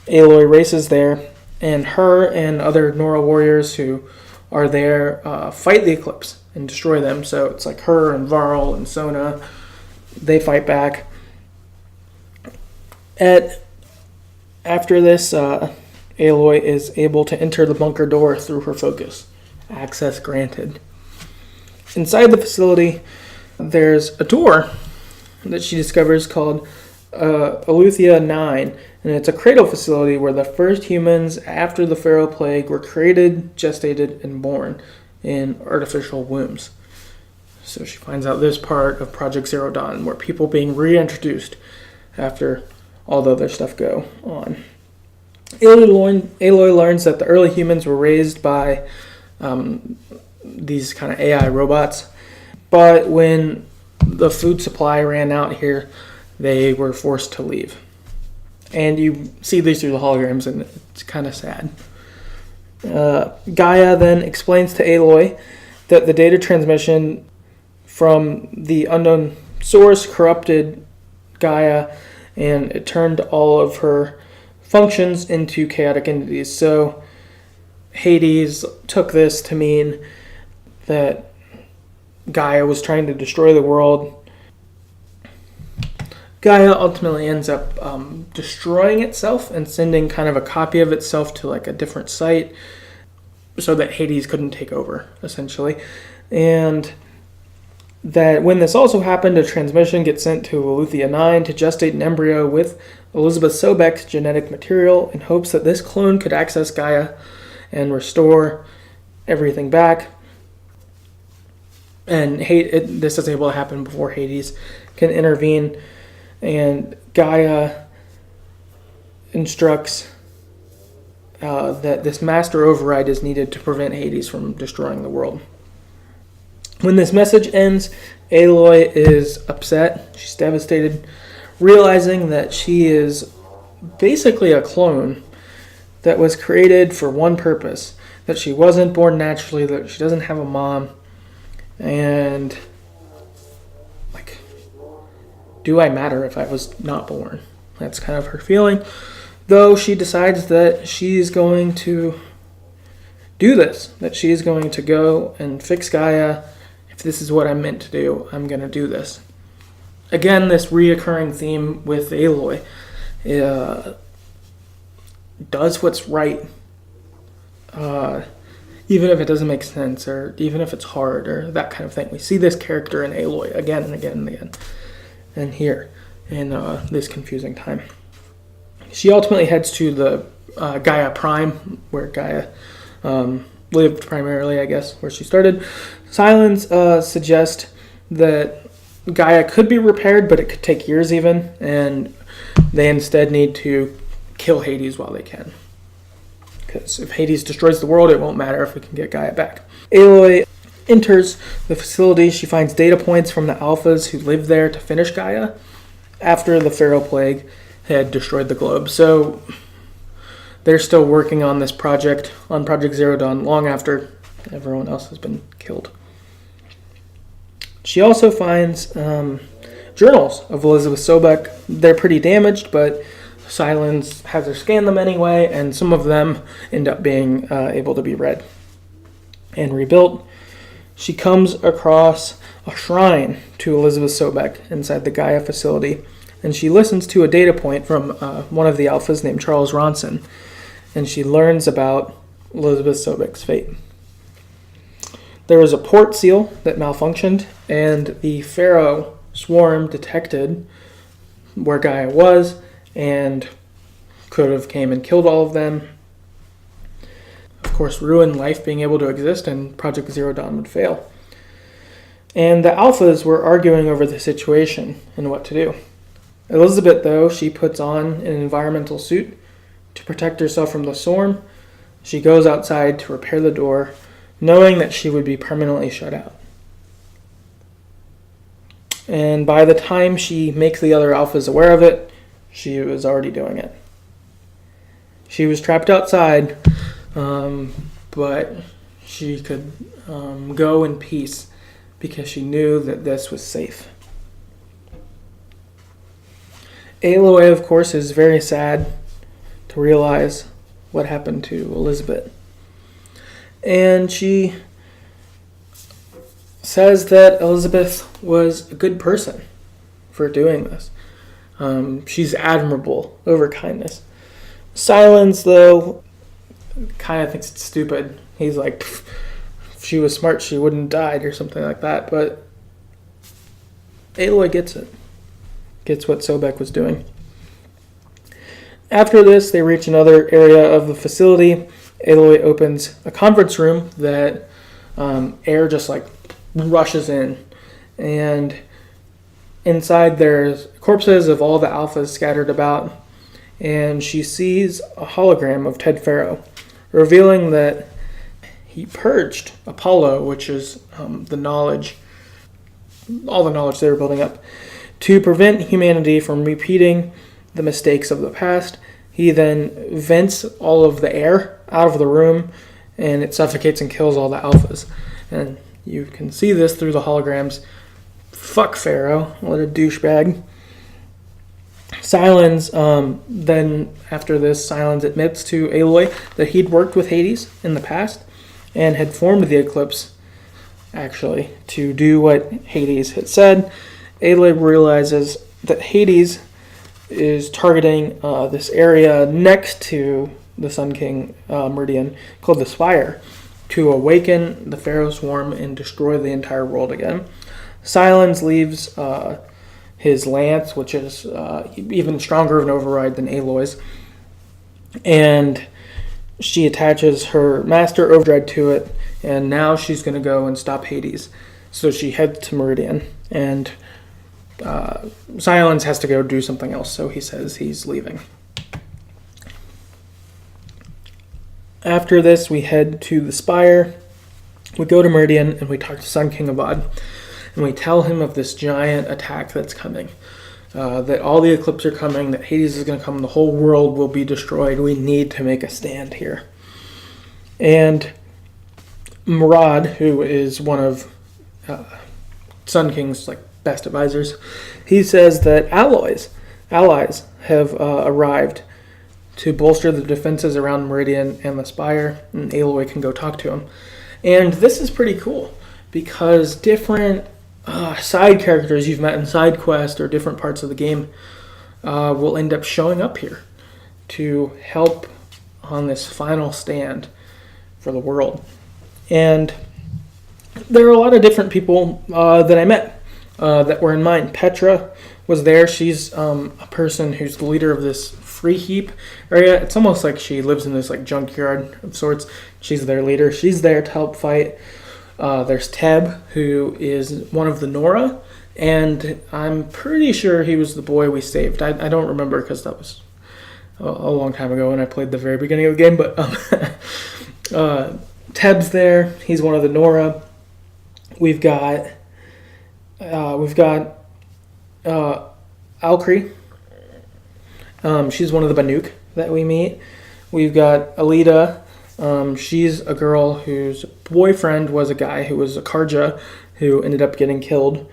Aloy races there, and her and other Nora warriors who are there fight the Eclipse and destroy them. So it's like her and Varl and Sona. They fight back. After this, Aloy is able to enter the bunker door through her focus. Access granted. Inside the facility, there's a door that she discovers called Aletheia 9, and it's a cradle facility where the first humans after the Pharaoh Plague were created, gestated, and born in artificial wombs. So she finds out this part of Project Zero Dawn, where people being reintroduced after all the other stuff go on. Aloy learns that the early humans were raised by these kind of AI robots, but when the food supply ran out here, they were forced to leave. And you see these through the holograms, and it's kind of sad. Gaia then explains to Aloy that the data transmission from the unknown source corrupted Gaia, and it turned all of her functions into chaotic entities. So Hades took this to mean that Gaia was trying to destroy the world. Gaia ultimately ends up destroying itself and sending kind of a copy of itself to like a different site so that Hades couldn't take over, essentially. And that when this also happened, a transmission gets sent to Aletheia 9 to gestate an embryo with Elizabeth Sobek's genetic material in hopes that this clone could access Gaia and restore everything back. And this is able to happen before Hades can intervene. And Gaia instructs that this master override is needed to prevent Hades from destroying the world. When this message ends, Aloy is upset. She's devastated, realizing that she is basically a clone that was created for one purpose, that she wasn't born naturally, that she doesn't have a mom, and like, do I matter if I was not born? That's kind of her feeling. Though she decides that she's going to do this, that she's going to go and fix Gaia. If this is what I'm meant to do, I'm going to do this. Again, this reoccurring theme with Aloy does what's right, even if it doesn't make sense, or even if it's hard, or that kind of thing. We see this character in Aloy again and again and again, and here in this confusing time. She ultimately heads to the Gaia Prime, where Gaia lived primarily, I guess, where she started. Silence suggests that Gaia could be repaired, but it could take years even, and they instead need to kill Hades while they can. Because if Hades destroys the world, it won't matter if we can get Gaia back. Aloy enters the facility. She finds data points from the Alphas who lived there to finish Gaia after the Pharaoh Plague had destroyed the globe. So they're still working on this project, on Project Zero Dawn, long after everyone else has been killed. She also finds journals of Elizabeth Sobek. They're pretty damaged, but Silence has her scan them anyway, and some of them end up being able to be read and rebuilt. She comes across a shrine to Elizabeth Sobek inside the Gaia facility, and she listens to a data point from one of the alphas named Charles Ronson, and she learns about Elizabeth Sobek's fate. There was a port seal that malfunctioned, and the Pharaoh swarm detected where Gaia was and could have came and killed all of them. Of course, ruin life being able to exist, and Project Zero Dawn would fail. And the alphas were arguing over the situation and what to do. Elizabeth, though, she puts on an environmental suit to protect herself from the swarm. She goes outside to repair the door, knowing that she would be permanently shut out. And by the time she makes the other alphas aware of it, she was already doing it. She was trapped outside, but she could go in peace because she knew that this was safe. Aloy, of course, is very sad to realize what happened to Elizabeth. And she says that Elizabeth was a good person for doing this. She's admirable over kindness. Silence, though, kind of thinks it's stupid. He's like, if she was smart, she wouldn't have died or something like that. But Aloy gets it. Gets what Sobek was doing. After this, they reach another area of the facility. Aloy opens a conference room that air just like rushes in. And inside there's corpses of all the alphas scattered about. And she sees a hologram of Ted Pharaoh, revealing that he purged Apollo, which is all the knowledge they were building up, to prevent humanity from repeating the mistakes of the past. He then vents all of the air out of the room, and it suffocates and kills all the alphas. And you can see this through the holograms. Fuck Pharaoh, what a douchebag. Silence, then after this, Silence admits to Aloy that he'd worked with Hades in the past and had formed the Eclipse, actually, to do what Hades had said. Aloy realizes that Hades is targeting this area next to the Sun King meridian called the Spire to awaken the Pharaoh swarm and destroy the entire world again. Silence leaves his lance, which is even stronger of an override than Aloy's, and she attaches her master overdrive to it, and now she's going to go and stop Hades. So she heads to Meridian, and Silence has to go do something else, so he says he's leaving. After this, we head to the Spire. We go to Meridian, and we talk to Sun King Avad, and we tell him of this giant attack that's coming. That all the Eclipse are coming, that Hades is going to come, the whole world will be destroyed. We need to make a stand here. And Murad, who is one of Sun King's best advisors, he says that allies have arrived to bolster the defenses around Meridian and the Spire, and Aloy can go talk to him. And this is pretty cool, because different side characters you've met in side quest or different parts of the game will end up showing up here to help on this final stand for the world. And there are a lot of different people that I met that were in mine. Petra was there. She's a person who's the leader of this free heap area. It's almost like she lives in this junkyard of sorts. She's their leader. She's there to help fight. There's Teb, who is one of the Nora, and I'm pretty sure he was the boy we saved. I don't remember because that was a long time ago when I played the very beginning of the game, but Teb's there. He's one of the Nora. We've got Alkri. She's one of the Banuk that we meet. We've got Alida. She's a girl whose boyfriend was a guy who was a Karja who ended up getting killed.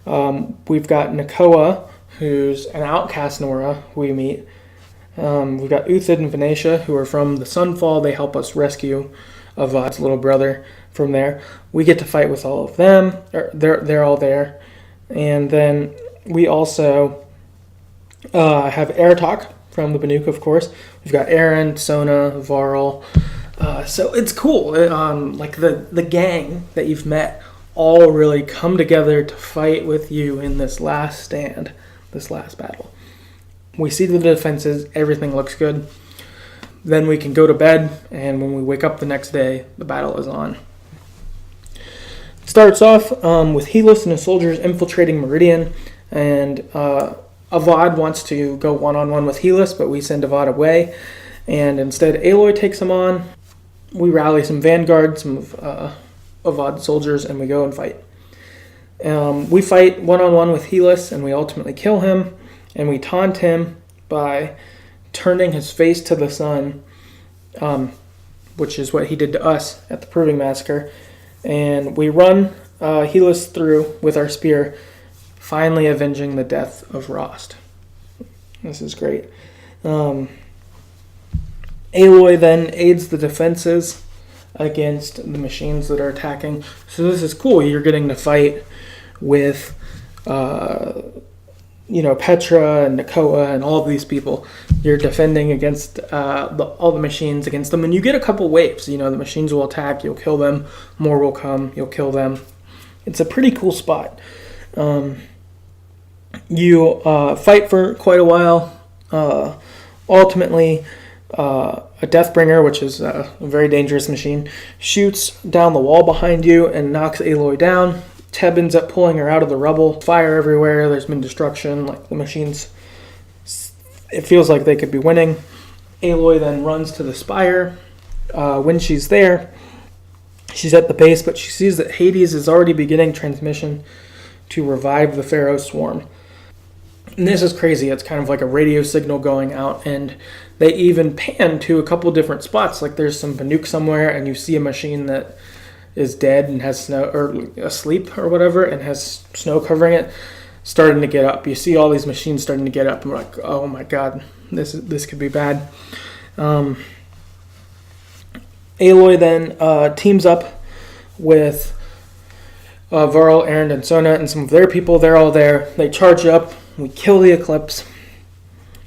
We've got Nakoa, who's an outcast Nora we meet. We've got Uthid and Venetia, who are from the Sunfall. They help us rescue Avad's little brother from there. We get to fight with all of them. They're all there. And then we also I have Aratok from the Banuk, of course. We've got Aaron, Sona, Varl. So it's cool. Like the gang that you've met all really come together to fight with you in this last stand, this last battle. We see the defenses, everything looks good. Then we can go to bed, and when we wake up the next day, the battle is on. It starts off with Helis and his soldiers infiltrating Meridian, and Avad wants to go one-on-one with Helis, but we send Avad away, and instead Aloy takes him on. We rally some Vanguard, some of Avad's soldiers, and we go and fight. We fight one-on-one with Helis, and we ultimately kill him, and we taunt him by turning his face to the sun, which is what he did to us at the Proving Massacre. And we run Helis through with our spear, finally avenging the death of Rost. This is great. Aloy then aids the defenses against the machines that are attacking. So this is cool. You're getting to fight with Petra and Nakoa and all of these people. You're defending against all the machines against them, and you get a couple waves. The machines will attack, you'll kill them, more will come, you'll kill them. It's a pretty cool spot. You fight for quite a while. Ultimately, a Deathbringer, which is a very dangerous machine, shoots down the wall behind you and knocks Aloy down. Teb ends up pulling her out of the rubble. Fire everywhere. There's been destruction. Like the machines, it feels like they could be winning. Aloy then runs to the spire. When she's there, she's at the base, but she sees that Hades is already beginning transmission to revive the Pharaoh swarm. And this is crazy. It's kind of like a radio signal going out, and they even pan to a couple different spots. Like there's some Banuk somewhere, and you see a machine that is dead and has snow, or asleep or whatever, and has snow covering it, starting to get up. You see all these machines starting to get up, and we're like, oh my god, this could be bad. Aloy then teams up with Varl, Aaron, and Sona, and some of their people. They're all there. They charge up. We kill the Eclipse.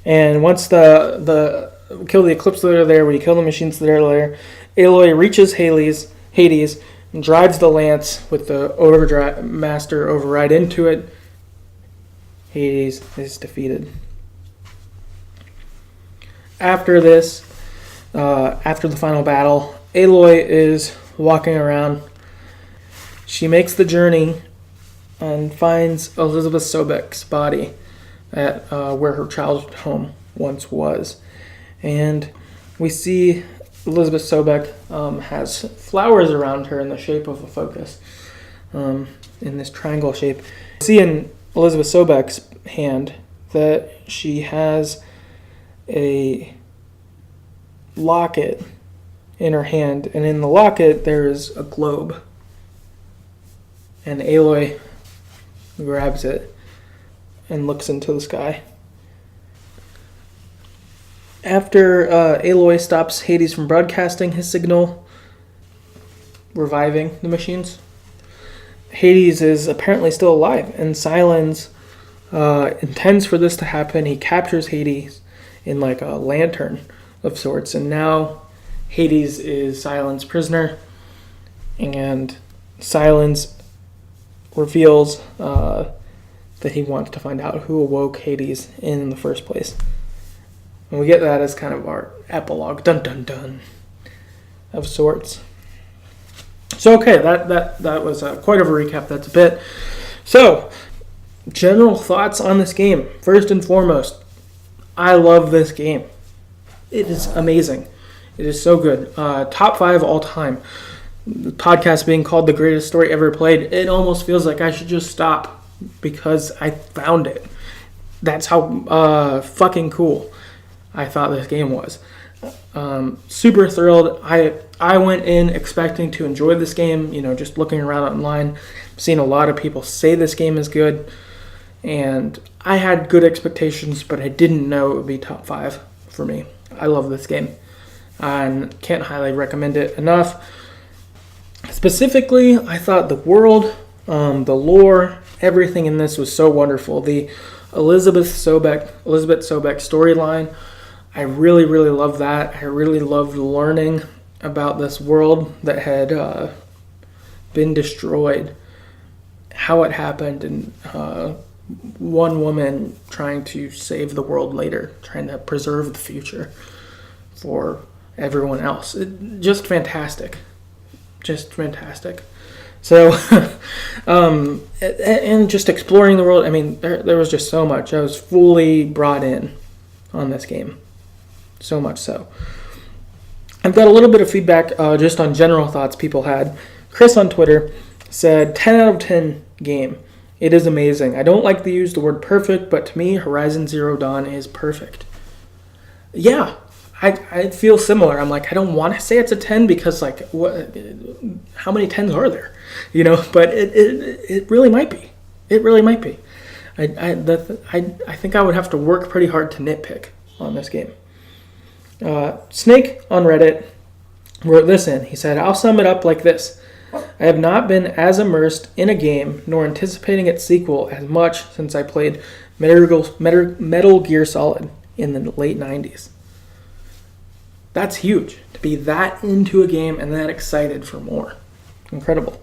And once we kill the Eclipse that are there, we kill the machines that are there, Aloy reaches Hades, and drives the lance with the master override into it. Hades is defeated. After this, after the final battle, Aloy is walking around. She makes the journey and finds Elizabeth Sobek's body at where her childhood home once was. And we see Elizabeth Sobek has flowers around her in the shape of a focus, in this triangle shape. We see in Elizabeth Sobek's hand that she has a locket in her hand, and in the locket there is a globe. And Aloy grabs it and looks into the sky. After Aloy stops Hades from broadcasting his signal, reviving the machines, Hades is apparently still alive, and Silence intends for this to happen. He captures Hades in like a lantern of sorts, and now Hades is Silence's prisoner, and Silence reveals that he wants to find out who awoke Hades in the first place. And we get that as kind of our epilogue, dun dun dun, of sorts. So okay, that was quite of a recap. That's a bit. So, general thoughts on this game. First and foremost, I love this game. It is amazing. It is so good. Top 5 all time. The podcast being called The Greatest Story Ever Played, it almost feels like I should just stop because I found it. That's how fucking cool I thought this game was. Super thrilled. I went in expecting to enjoy this game, just looking around online, seeing a lot of people say this game is good, and I had good expectations, but I didn't know it would be top 5 for me. I love this game and can't highly recommend it enough. Specifically, I thought the world, the lore, everything in this was so wonderful. The Elizabeth Sobek storyline. I really, really love that. I really loved learning about this world that had been destroyed, how it happened, and one woman trying to save the world later, trying to preserve the future for everyone else. Just fantastic. Just fantastic. So, and just exploring the world, I mean, there was just so much. I was fully brought in on this game. So much so. I've got a little bit of feedback just on general thoughts people had. Chris on Twitter said, 10 out of 10 game. It is amazing. I don't like to use the word perfect, but to me, Horizon Zero Dawn is perfect. Yeah, I feel similar. I'm like, I don't want to say it's a 10 because, like, how many 10s are there? You know, but it really might be. It really might be. I think I would have to work pretty hard to nitpick on this game. Snake on Reddit wrote this in. He said, I'll sum it up like this. I have not been as immersed in a game nor anticipating its sequel as much since I played Metal Gear Solid in the late 90s. That's huge, to be that into a game and that excited for more. Incredible.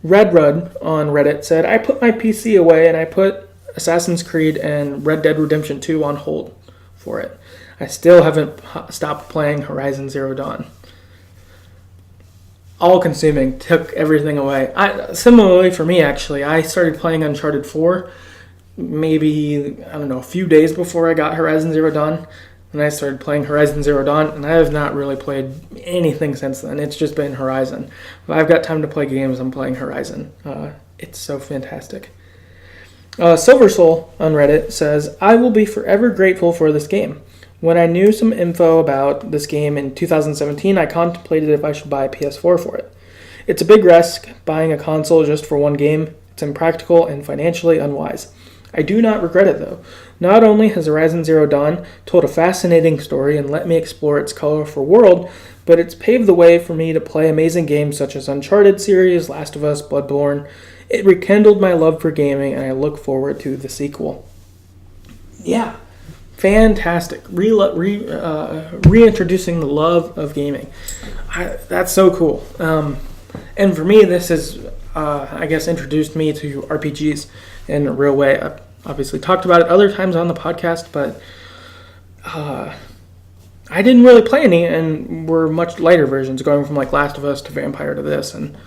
Red Rudd on Reddit said, I put my PC away and I put Assassin's Creed and Red Dead Redemption 2 on hold for it. I still haven't stopped playing Horizon Zero Dawn. All-consuming, took everything away. Similarly for me, actually, I started playing Uncharted 4 maybe, a few days before I got Horizon Zero Dawn. And I started playing Horizon Zero Dawn, and I have not really played anything since then. It's just been Horizon. If I've got time to play games, I'm playing Horizon. It's so fantastic. Silver Soul on Reddit says, I will be forever grateful for this game. When I knew some info about this game in 2017, I contemplated if I should buy a PS4 for it. It's a big risk, buying a console just for one game. It's impractical and financially unwise. I do not regret it, though. Not only has Horizon Zero Dawn told a fascinating story and let me explore its colorful world, but it's paved the way for me to play amazing games such as Uncharted series, Last of Us, Bloodborne. It rekindled my love for gaming, and I look forward to the sequel. Yeah, fantastic. Reintroducing the love of gaming. That's so cool. And for me, this has, introduced me to RPGs in a real way. I've obviously talked about it other times on the podcast, but I didn't really play any, and were much lighter versions, going from like Last of Us to Vampire to this, and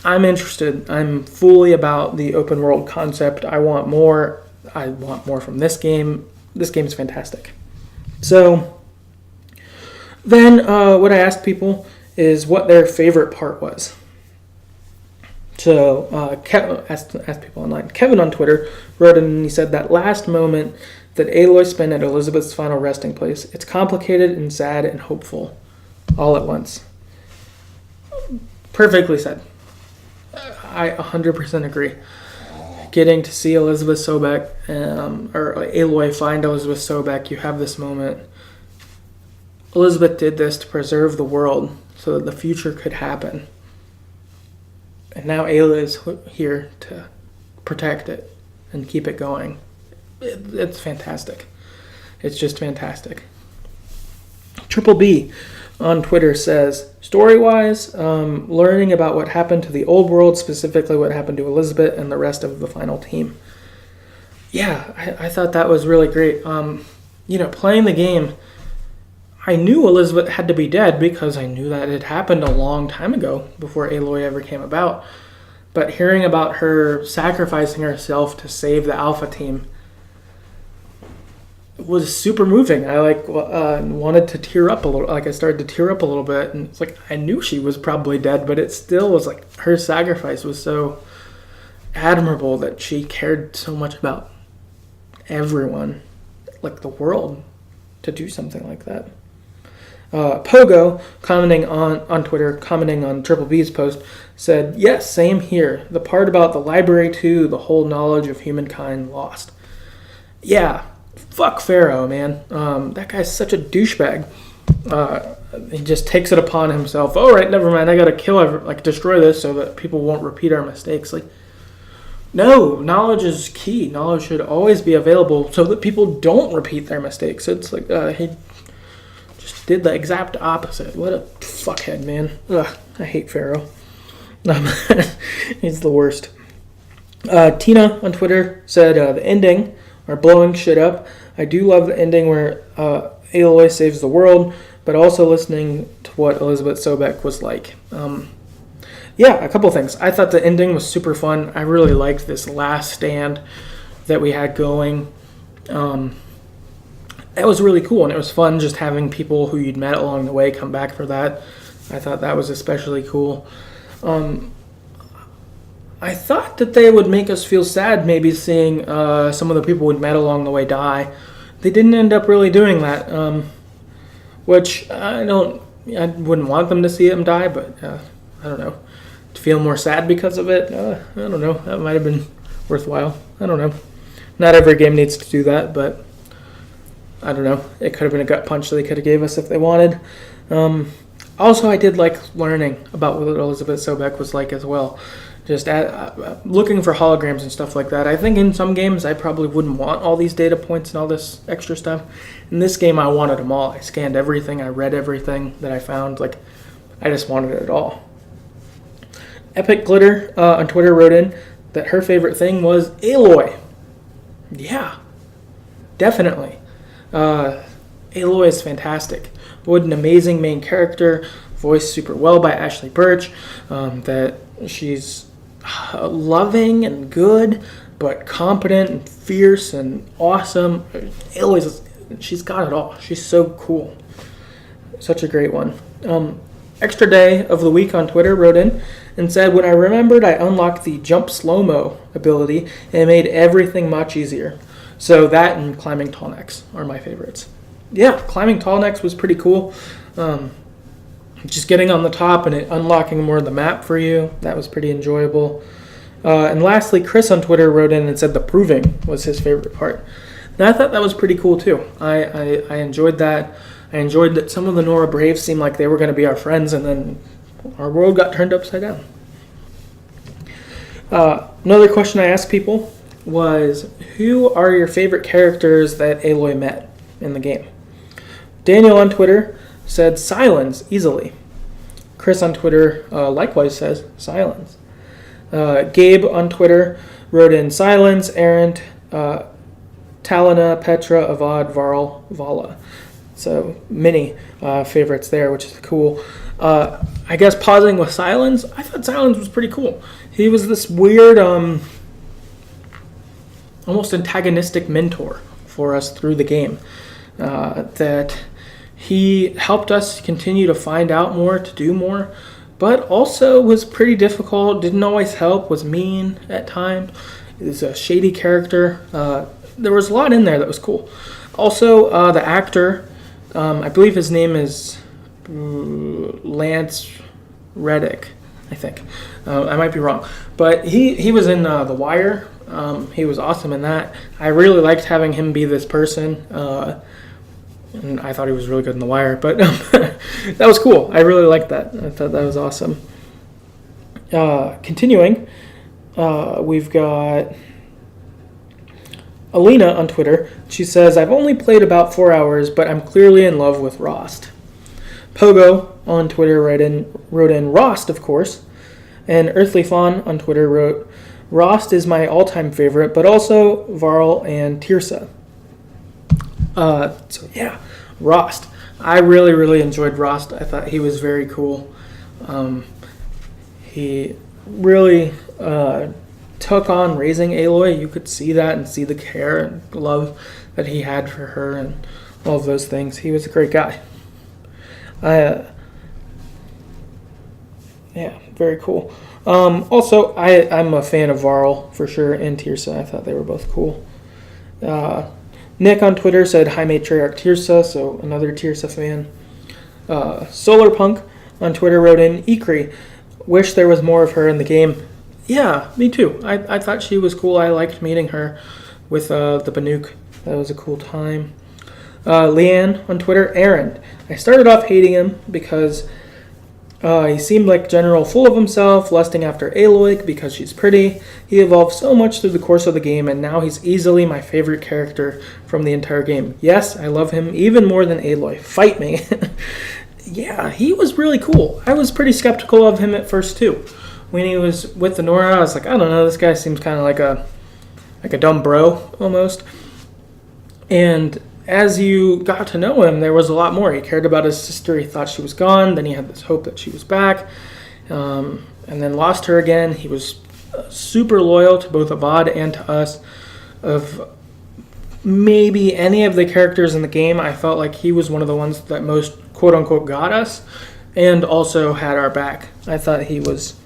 I'm interested. I'm fully about the open world concept. I want more. I want more from this game. This game is fantastic. So then what I asked people is what their favorite part was. So asked people online. Kevin on Twitter wrote in and he said that last moment that Aloy spent at Elizabeth's final resting place, it's complicated and sad and hopeful all at once. Perfectly said. I 100% agree. Getting to see Elizabeth Sobek, or Aloy find Elizabeth Sobek, you have this moment. Elizabeth did this to preserve the world so that the future could happen. And now Aloy is here to protect it and keep it going. It's fantastic. It's just fantastic. Triple B on Twitter says, story-wise, learning about what happened to the old world, specifically what happened to Elizabeth and the rest of the final team. Yeah, I thought that was really great. Playing the game, I knew Elizabeth had to be dead because I knew that it happened a long time ago before Aloy ever came about. But hearing about her sacrificing herself to save the Alpha team was super moving. I wanted to tear up a little. I started to tear up a little bit, and it's like I knew she was probably dead, but it still was like her sacrifice was so admirable that she cared so much about everyone, like the world, to do something like that. Pogo, commenting on Twitter, commenting on Triple B's post, said, yes, same here. The part about the library too, the whole knowledge of humankind lost. Yeah, fuck Pharaoh, man. That guy's such a douchebag. He just takes it upon himself. All right, never mind. I gotta destroy this so that people won't repeat our mistakes. Like, No, knowledge is key. Knowledge should always be available so that people don't repeat their mistakes. It's like he just did the exact opposite. What a fuckhead, man. Ugh, I hate Pharaoh. He's the worst. Tina on Twitter said the ending, or blowing shit up. I do love the ending where Aloy saves the world, but also listening to what Elizabeth Sobek was like. Yeah, a couple things. I thought the ending was super fun. I really liked this last stand that we had going. It was really cool, and it was fun just having people who you'd met along the way come back for that. I thought that was especially cool. I thought that they would make us feel sad maybe seeing some of the people we'd met along the way die. They didn't end up really doing that, which I wouldn't want them to see them die, but I don't know. To feel more sad because of it, I don't know. That might have been worthwhile. I don't know. Not every game needs to do that, but I don't know. It could have been a gut punch that they could have gave us if they wanted. Also, I did like learning about what Elizabeth Sobek was like as well. Just looking for holograms and stuff like that. I think in some games I probably wouldn't want all these data points and all this extra stuff. In this game, I wanted them all. I scanned everything. I read everything that I found. Like, I just wanted it all. Epic Glitter on Twitter wrote in that her favorite thing was Aloy. Yeah, definitely. Aloy is fantastic. What an amazing main character, voiced super well by Ashley Birch. That she's loving and good, but competent and fierce and awesome. She's got it all. She's so cool. Such a great one. Extra Day of the Week on Twitter wrote in and said, when I remembered I unlocked the jump slow-mo ability, and it made everything much easier. So that and climbing tall necks are my favorites. Yeah, climbing tall necks was pretty cool. Just getting on the top and it unlocking more of the map for you, that was pretty enjoyable. And lastly, Chris on Twitter wrote in and said the proving was his favorite part. And I thought that was pretty cool too. I enjoyed that. I enjoyed that some of the Nora Braves seemed like they were going to be our friends, and then our world got turned upside down. Another question I asked people was, who are your favorite characters that Aloy met in the game? Daniel on Twitter said Silence, easily. Chris on Twitter likewise says Silence. Gabe on Twitter wrote in Silence, Errant, Talina, Petra, Avad, Varl, Vala. So many favorites there, which is cool. I guess pausing with Silence, I thought Silence was pretty cool. He was this weird, almost antagonistic mentor for us through the game. That he helped us continue to find out more, to do more, but also was pretty difficult, didn't always help, was mean at times. He was a shady character. There was a lot in there that was cool. Also, the actor, I believe his name is Lance Reddick, I think. I might be wrong. But he was in The Wire. He was awesome in that. I really liked having him be this person. And I thought he was really good in The Wire. But that was cool. I really liked that. I thought that was awesome. Continuing, we've got Alina on Twitter. She says, I've only played about 4 hours, but I'm clearly in love with Rost. Pogo on Twitter wrote in Rost, of course. And Earthly Fawn on Twitter wrote, Rost is my all-time favorite, but also Varl and Tirsa. So yeah, Rost. I really, really enjoyed Rost. I thought he was very cool. He really took on raising Aloy. You could see that and see the care and love that he had for her and all of those things. He was a great guy. Yeah, very cool. Also, I'm a fan of Varl for sure, and Tirsa. I thought they were both cool. Nick on Twitter said, Hi Matriarch Tirsa, so another Tirsa fan. Solarpunk on Twitter wrote in, Ikri, wish there was more of her in the game. Yeah, me too. I thought she was cool. I liked meeting her with the Banuk. That was a cool time. Leanne on Twitter, Aaron. I started off hating him because He seemed like general full of himself, lusting after Aloy because she's pretty. He evolved so much through the course of the game, and now he's easily my favorite character from the entire game. Yes, I love him even more than Aloy. Fight me. Yeah, he was really cool. I was pretty skeptical of him at first, too. When he was with the Nora, I was like, I don't know, this guy seems kind of like a dumb bro, almost. And as you got to know him, there was a lot more. He cared about his sister. He thought she was gone. Then he had this hope that she was back. And then lost her again. He was super loyal to both Avad and to us. Of maybe any of the characters in the game, I felt like he was one of the ones that most quote-unquote got us and also had our back. I thought he was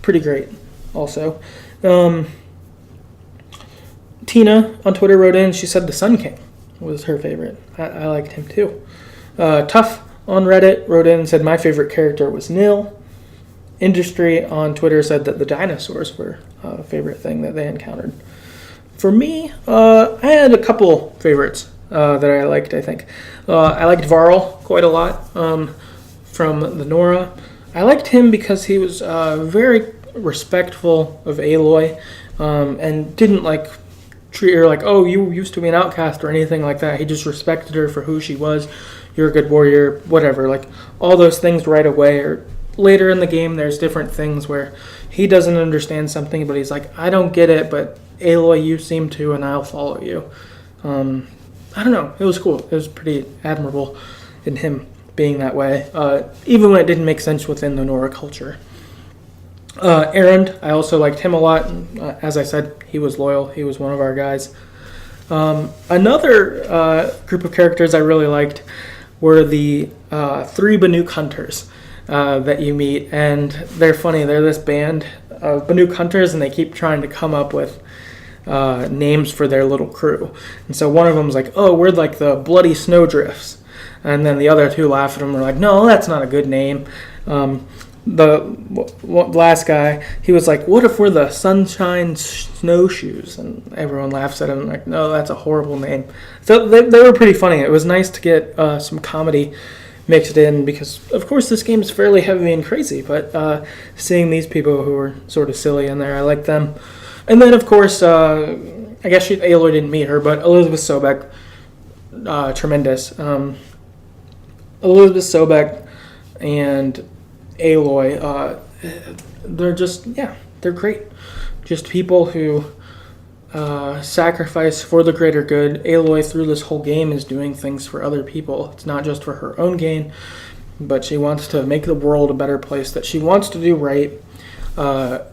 pretty great also. Tina on Twitter wrote in, she said the Sun King was her favorite. I liked him too. Tough on Reddit wrote in and said my favorite character was Nil. Industry on Twitter said that the dinosaurs were a favorite thing that they encountered. For me, I had a couple favorites that I liked, I think. I liked Varl quite a lot from the Nora. I liked him because he was very respectful of Aloy and didn't treat her like, oh, you used to be an outcast or anything like that. He just respected her for who she was. You're a good warrior, whatever. Like, all those things right away. Or later in the game, there's different things where he doesn't understand something, but he's like, I don't get it, but Aloy, you seem to, and I'll follow you. I don't know. It was cool. It was pretty admirable in him being that way, even when it didn't make sense within the Nora culture. Erend, I also liked him a lot. As I said, he was loyal. He was one of our guys. Another group of characters I really liked were the 3 Banuk hunters that you meet. And they're funny. They're this band of Banuk hunters, and they keep trying to come up with names for their little crew. And so one of them's like, oh, we're like the Bloody Snowdrifts. And then the other 2 laugh at him. They're like, no, that's not a good name. The last guy, he was like, what if we're the Sunshine Snowshoes? And everyone laughs at him like, no, that's a horrible name. So they were pretty funny. It was nice to get some comedy mixed in because, of course, this game is fairly heavy and crazy. But seeing these people who were sort of silly in there, I like them. And then, of course, I guess Aloy didn't meet her, but Elizabeth Sobek, tremendous. Elizabeth Sobek and Aloy, they're just, they're great. Just people who sacrifice for the greater good. Aloy, through this whole game, is doing things for other people. It's not just for her own gain, but she wants to make the world a better place, that she wants to do right,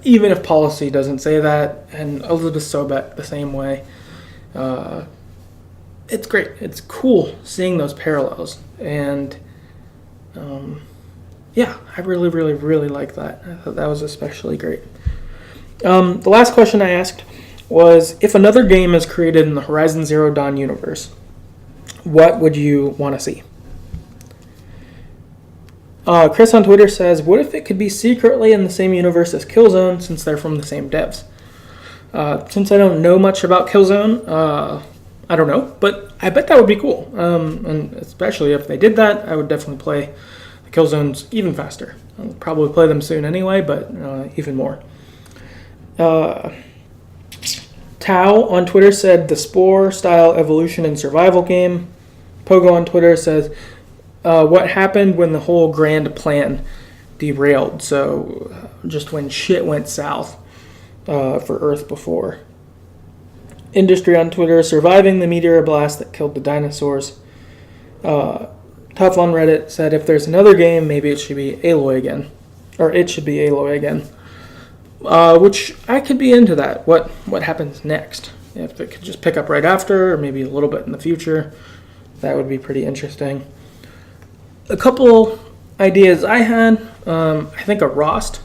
even if policy doesn't say that. And Elizabeth Sobek, the same way. It's great. It's cool seeing those parallels. And I really, really, really like that. I thought that was especially great. The last question I asked was, if another game is created in the Horizon Zero Dawn universe, what would you want to see? Chris on Twitter says, what if it could be secretly in the same universe as Killzone, since they're from the same devs? Since I don't know much about Killzone, I don't know, but I bet that would be cool. And especially if they did that, I would definitely play the Killzones even faster. I'll probably play them soon anyway, but even more. Tao on Twitter said the Spore-style evolution and survival game. Pogo on Twitter says, what happened when the whole grand plan derailed? So just when shit went south for Earth before. Industry on Twitter, surviving the meteor blast that killed the dinosaurs. Tough on Reddit said, if there's another game, maybe it should be Aloy again. Or it should be Aloy again. Which I could be into that. What happens next? If it could just pick up right after, or maybe a little bit in the future, that would be pretty interesting. A couple ideas I had. I think a Rost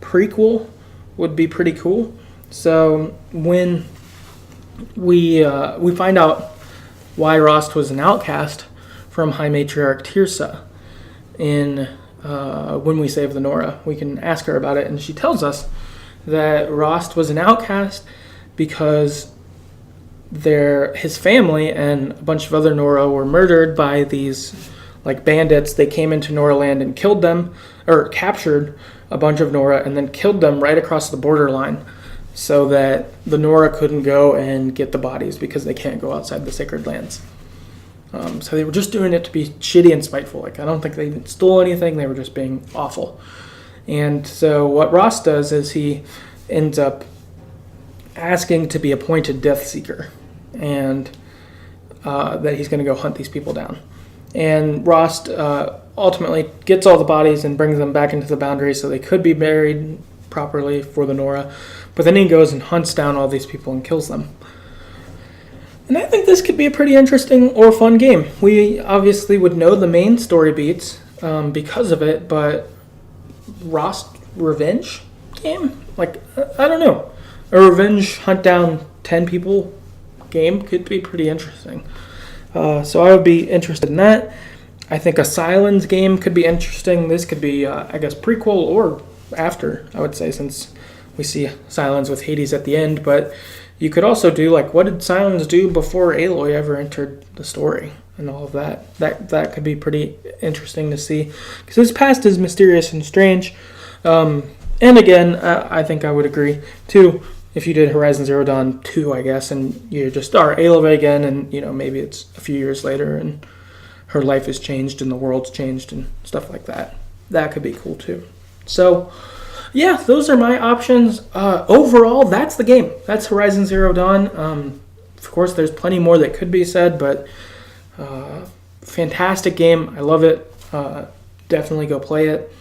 prequel would be pretty cool. So when we find out why Rost was an outcast from High Matriarch Tirsa in when we save the Nora, we can ask her about it, and she tells us that Rost was an outcast because his family and a bunch of other Nora were murdered by these like bandits. They came into Nora land and killed them, or captured a bunch of Nora and then killed them right across the borderline, so that the Nora couldn't go and get the bodies because they can't go outside the sacred lands. So they were just doing it to be shitty and spiteful. Like, I don't think they even stole anything. They were just being awful. And so what Ross does is he ends up asking to be appointed Death Seeker, and that he's going to go hunt these people down. And Ross ultimately gets all the bodies and brings them back into the boundary so they could be buried properly for the Nora. But then he goes and hunts down all these people and kills them. And I think this could be a pretty interesting or fun game. We obviously would know the main story beats because of it, but Ross revenge game? Like, I don't know. A revenge hunt down 10 people game could be pretty interesting. So I would be interested in that. I think a Silence game could be interesting. This could be, I guess, prequel or after, I would say, since we see Silence with Hades at the end. But you could also do, like, what did Silence do before Aloy ever entered the story and all of that? That could be pretty interesting to see, because his past is mysterious and strange. And again, I think I would agree, too, if you did Horizon Zero Dawn 2, I guess, and you just start Aloy again, and, you know, maybe it's a few years later, and her life has changed, and the world's changed, and stuff like that. That could be cool, too. So, yeah, those are my options. Overall, that's the game. That's Horizon Zero Dawn. Of course, there's plenty more that could be said, but fantastic game. I love it. Definitely go play it.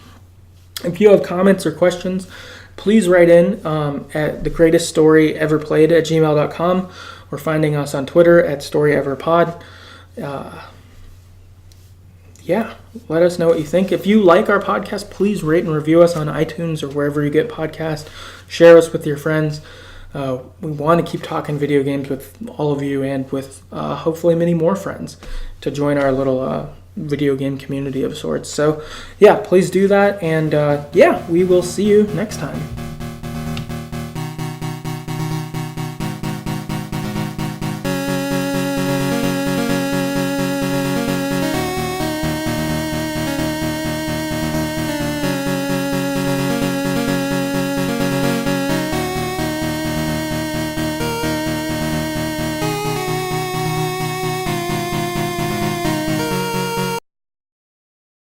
If you have comments or questions, please write in at TheGreatestStoryEverPlayed at gmail.com, or finding us on Twitter at StoryEverPod. Yeah, let us know what you think. If you like our podcast, please rate and review us on iTunes or wherever you get podcasts. Share us with your friends. We want to keep talking video games with all of you, and with hopefully many more friends to join our little video game community of sorts. So yeah, please do that, and yeah, we will see you next time.